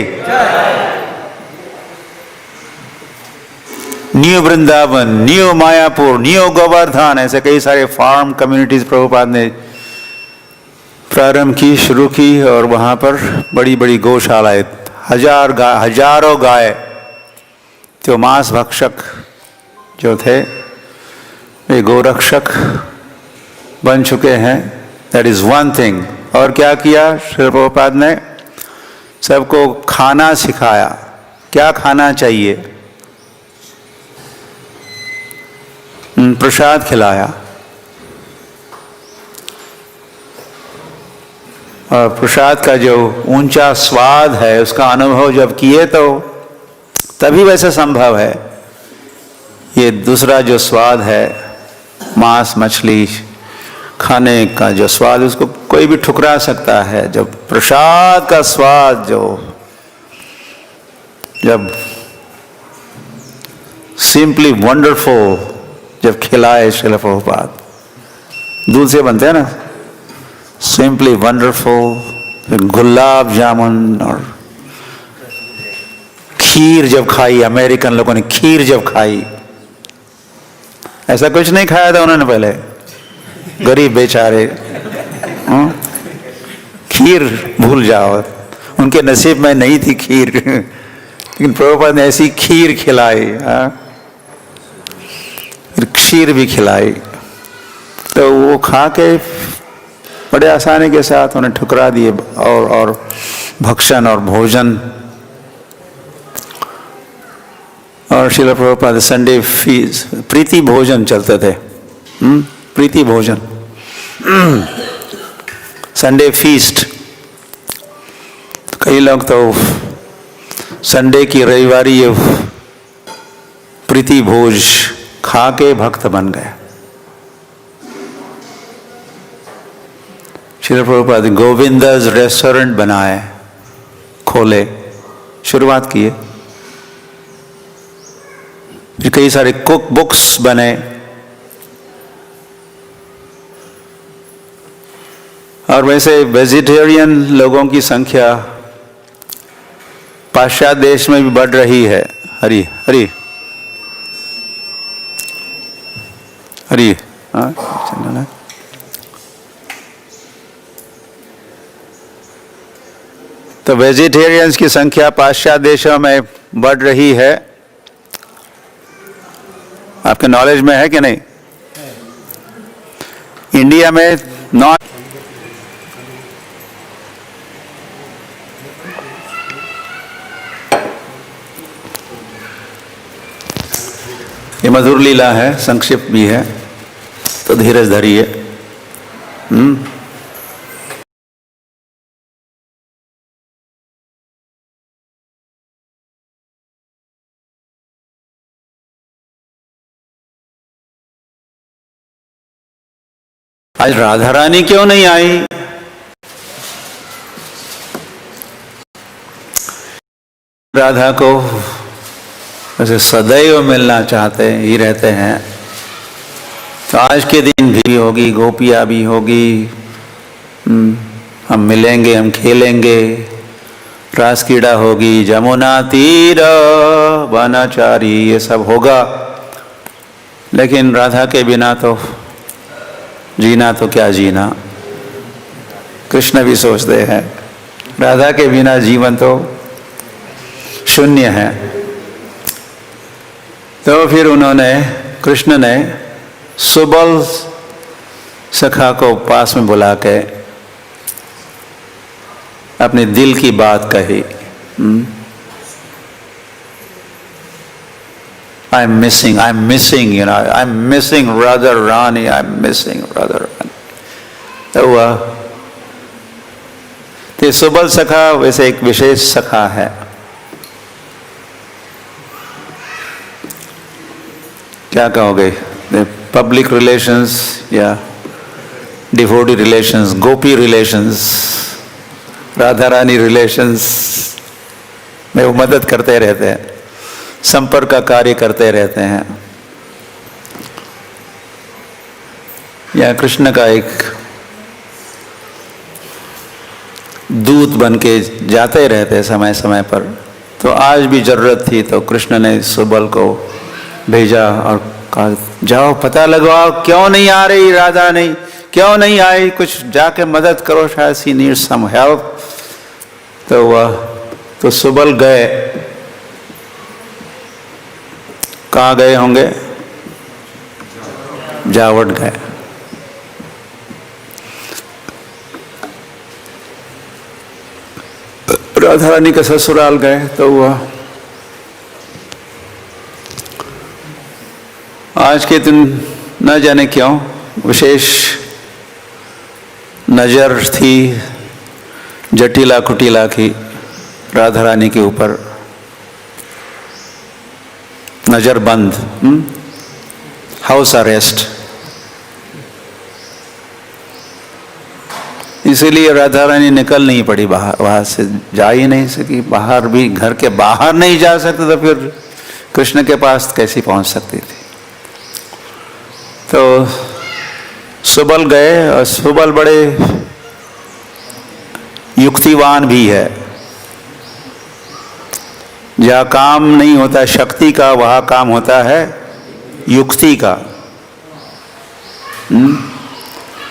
new Vrindavan, new Mayapur, new Govardhan, ऐसे कई सारे फार्म कम्युनिटीज प्रभुपाद ने प्रारंभ की, शुरू की, और वहाँ पर बड़ी बड़ी गौशालाएं, हजारों गाय जो मांस भक्षक जो थे वे गोरक्षक बन चुके हैं। That is one thing. और क्या किया श्री प्रभुपाद ने? सबको खाना सिखाया, क्या खाना चाहिए, प्रसाद खिलाया, और प्रसाद का जो ऊंचा स्वाद है उसका अनुभव जब किए तो तभी वैसे संभव है। ये दूसरा जो स्वाद है, मांस मछली खाने का जो स्वाद, उसको कोई भी ठुकरा सकता है। जब प्रसाद का स्वाद जब सिंपली वंडरफुल जब खिलाए श्रील प्रभुपाद, दूध से बनते हैं ना, सिंपली वंडरफुल, गुलाब जामुन और खीर जब खाई, अमेरिकन लोगों ने खीर जब खाई, ऐसा कुछ नहीं खाया था उन्होंने पहले, गरीब बेचारे। खीर भूल जाओ, उनके नसीब में नहीं थी खीर, लेकिन प्रभुपाद ने ऐसी खीर खिलाई, फिर खीर भी खिलाई, तो वो खा के बड़े आसानी के साथ उन्हें ठुकरा दिए और भक्षण और भोजन। और श्रील प्रभुपाद संडे फीस प्रीति भोजन चलते थे, प्रीति भोजन, संडे फीस्ट। कई लोग तो संडे की रविवारी ये प्रीति भोज खा के भक्त बन गए। श्रील प्रभुपाद गोविंदा's रेस्टोरेंट बनाए, खोले, शुरुआत किए, फिर कई सारे कुक बुक्स बने, और वैसे वेजिटेरियन लोगों की संख्या पाश्चात्य देश में भी बढ़ रही है। हरी हरी हरी। हाँ, तो वेजिटेरियंस की संख्या पाश्चात्य देशों में बढ़ रही है। आपके नॉलेज में है कि नहीं? इंडिया में नॉट, ये मधुर लीला है, संक्षिप्त भी है, तो धीरज धरिए। आज राधा रानी क्यों नहीं आई? राधा को वैसे सदैव मिलना चाहते ही रहते हैं, तो आज के दिन भी होगी, गोपियाँ भी होगी, हम मिलेंगे, हम खेलेंगे, रास क्रीड़ा होगी, जमुना तीर वनाचारी, ये सब होगा। लेकिन राधा के बिना तो जीना तो क्या जीना, कृष्ण भी सोचते हैं, राधा के बिना जीवन तो शून्य है। तो फिर उन्होंने, कृष्ण ने सुबल सखा को पास में बुला के अपने दिल की बात कही। I'm missing, you know, I'm missing Radha Rani, I'm missing Radha Rani। तो वह तो सुबल सखा वैसे एक विशेष सखा है। क्या कहोगे, पब्लिक रिलेशंस या डिवोटी रिलेशंस, गोपी रिलेशंस, राधा रानी रिलेशंस में वो मदद करते रहते हैं, संपर्क का कार्य करते रहते हैं। या कृष्ण का एक दूत बन के जाते रहते समय समय पर। तो आज भी जरूरत थी तो कृष्ण ने सुबल को भेजा और कहा जाओ पता लगवाओ क्यों नहीं आ रही राधा, नहीं क्यों नहीं आई, कुछ जाके मदद करो, शायद सी नीड सम हेल्प। तो वह तो सुबल गए। कहाँ गए होंगे? जावट गए। राधा रानी का ससुराल गए। तो वह आज के दिन न जाने क्यों विशेष नजर थी जटिला कुटिला की राधा रानी के ऊपर, नजर बंद, हाउस अरेस्ट। इसीलिए राधा रानी निकल नहीं पड़ी बाहर, वहां से जा ही नहीं सकी बाहर, भी घर के बाहर नहीं जा सकते तो फिर कृष्ण के पास कैसे पहुंच सकती थी। तो सुबल गए और सुबल बड़े युक्तिवान भी है। जहाँ काम नहीं होता शक्ति का, वहाँ काम होता है युक्ति का।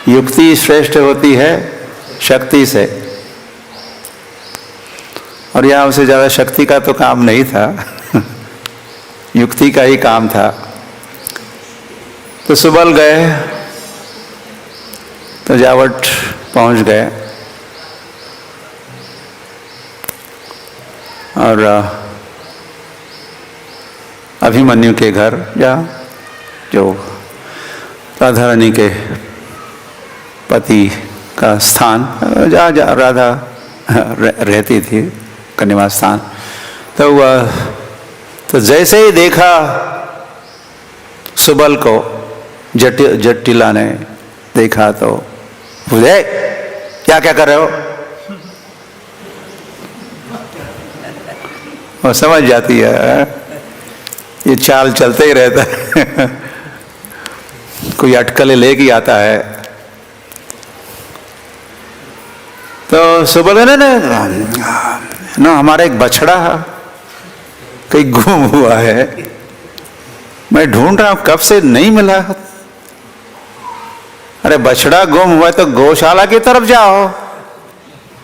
युक्ति श्रेष्ठ होती है शक्ति से, और यहाँ उसे ज़्यादा शक्ति का तो काम नहीं था युक्ति का ही काम था। तो सुबल गए तो जावट पहुंच गए और अभिमन्यु के घर, या जो राधा रानी के पति का स्थान, जहाँ राधा रहती थी का निवास स्थान। तो वह तो जैसे ही देखा सुबल को, जटिला ने देखा तो बोले क्या क्या कर रहे हो। वो समझ जाती है, ये चाल चलते ही रहता है कोई अटकलें लेके आता है। तो सुबह ना हमारा एक बछड़ा कहीं गुम हुआ है, मैं ढूंढ रहा हूं कब से नहीं मिला। अरे बछड़ा गुम हुआ तो गौशाला की तरफ जाओ,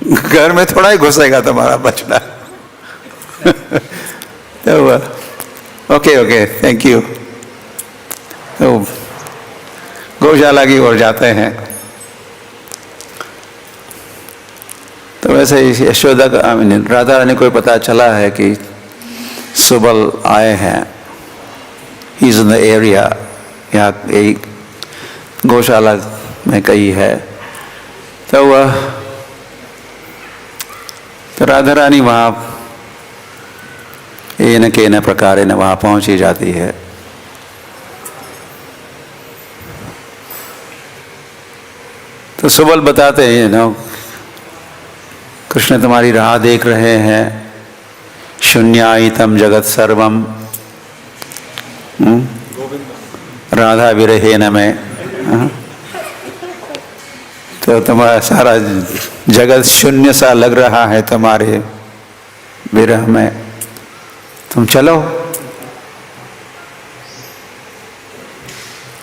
घर में थोड़ा ही घुसेगा तुम्हारा बछड़ा तो ओके थैंक यू। तो गौशाला की ओर जाते हैं। तो वैसे यशोदा का राधा रानी को पता चला है कि सुबल आए हैं, he is in the area, यहाँ एक गौशाला में कहीं है। तो वह तो राधा रानी वहाँ न के न प्रकार न वहाँ पहुँच ही जाती है। तो सुबल बताते हैं ना, कृष्ण तुम्हारी राह देख रहे हैं, शून्यायितम जगत सर्वम, राधा विरहेन में। तो तुम्हारा सारा जगत शून्य सा लग रहा है तुम्हारे विरह में, तुम चलो।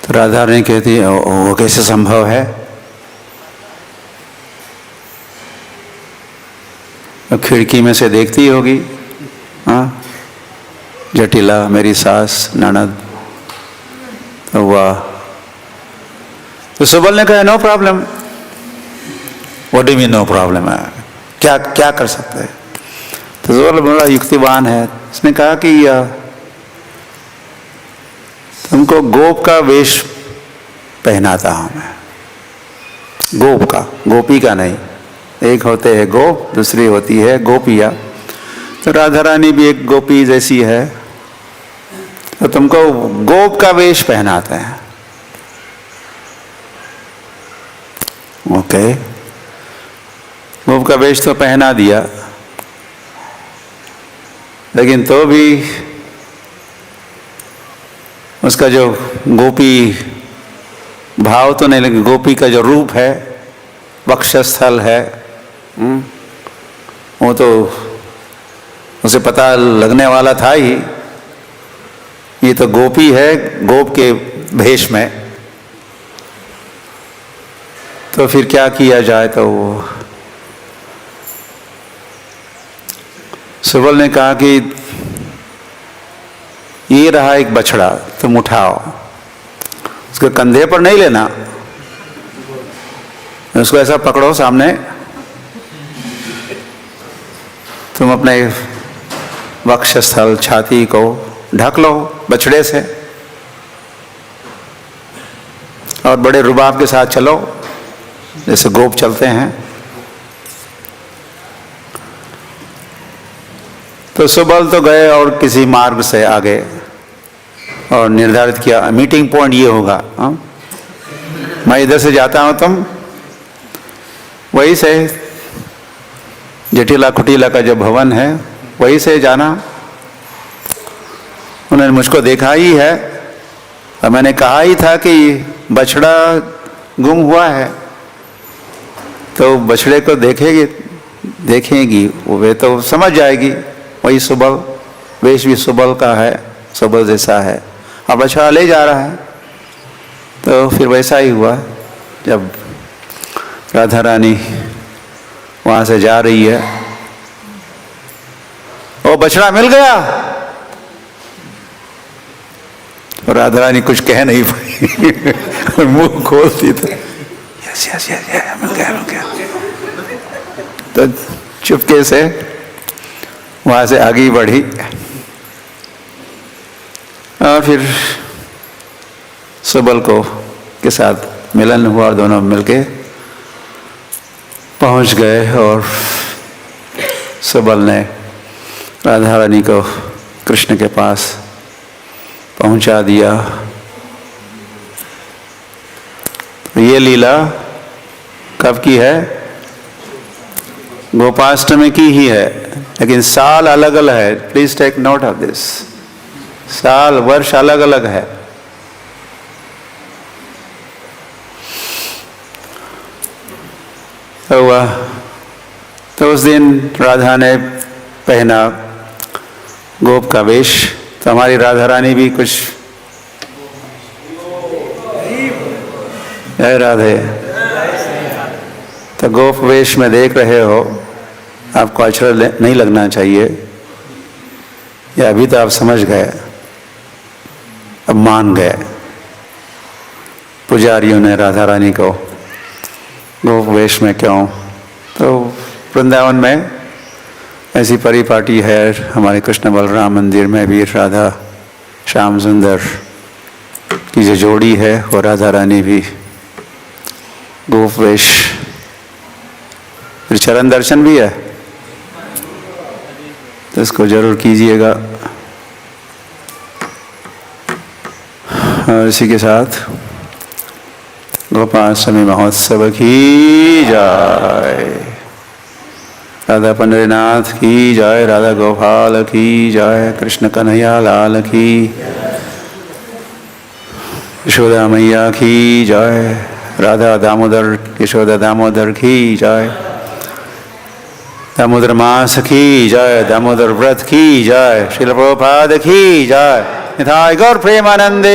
तो राधा रानी कहती है वो कैसे संभव है। तो खिड़की में से देखती होगी, हाँ, जटिला मेरी सास ननद, तो वाह। तो सुबल ने कहा no problem. What do mean no problem है, क्या क्या कर सकते हैं? तो सुबल बड़ा युक्तिवान है, उसने कहा कि तुमको गोप का वेश पहनाता हूं मैं, गोप का, गोपी का नहीं। एक होते हैं गोप, दूसरी होती है गोपिया। तो राधा रानी भी एक गोपी जैसी है, तो तुमको गोप का वेश पहनाते हैं। ओके, गोप का वेश तो पहना दिया, लेकिन तो भी उसका जो गोपी भाव तो नहीं, लेकिन गोपी का जो रूप है, वक्षस्थल है, वो तो उसे पता लगने वाला था ही, ये तो गोपी है गोप के भेष में। तो फिर क्या किया जाए? तो सुबल ने कहा कि ये रहा एक बछड़ा, तुम उठाओ, उसके कंधे पर नहीं लेना, उसको ऐसा पकड़ो सामने, तुम अपने वक्षस्थल छाती को ढक लो बछड़े से, और बड़े रुबाब के साथ चलो जैसे गोप चलते हैं। तो सुबल तो गए और किसी मार्ग से आगे, और निर्धारित किया मीटिंग पॉइंट ये होगा, मैं इधर से जाता हूं, तुम वहीं से जटिला कुटिला का जो भवन है वहीं से जाना। उन्होंने मुझको देखा ही है, और मैंने कहा ही था कि बछड़ा गुम हुआ है, तो बछड़े को देखेगी वे तो समझ जाएगी। वही सुबल, वेश भी सुबल का है, सुबल जैसा है, और बछड़ा ले जा रहा है। तो फिर वैसा ही हुआ, जब राधा रानी वहां से जा रही है, वो बछड़ा मिल गया, और राधा रानी कुछ कह नहीं पाई मुंह खोलती तो यस यस यस मिल गया। तो चुपके से वहां से आगे बढ़ी, और फिर सुबल को के साथ मिलन हुआ, और दोनों मिलके पहुंच गए, और सुबल ने राधा रानी को कृष्ण के पास पहुंचा दिया। ये लीला कब की है? गोपाष्टमी की ही है, लेकिन साल अलग अलग है। Please take note of this, साल वर्ष अलग अलग है। तो उस दिन राधा ने पहना गोप का वेश, तो हमारी राधा रानी भी कुछ, जय राधे, तो गोप वेश में देख रहे हो, आपको आश्चर्य नहीं लगना चाहिए, या अभी तो आप समझ गए, अब मान गए। पुजारियों ने राधा रानी को गोप वेश में क्यों? तो वृंदावन में ऐसी परिपाटी है, हमारे कृष्ण बलराम मंदिर में भी राधा श्याम सुंदर की जो जोड़ी है, वो राधा रानी भी गोप वेश। फिर चरण दर्शन भी है, तो इसको जरूर कीजिएगा। और इसी के साथ गोपाष्टमी महोत्सव की जय, राधा पंडरीनाथ की जय, राधा गोपाल की जय, कृष्ण कन्हैया लाल की, यशोदा मैया की जय, राधा दामोदर यशोदा दामोदर की जय, दामोदर मास की जय, दामोदर व्रत की जय, श्रील प्रभुपाद की जय, निताय गौर प्रेमानंदे।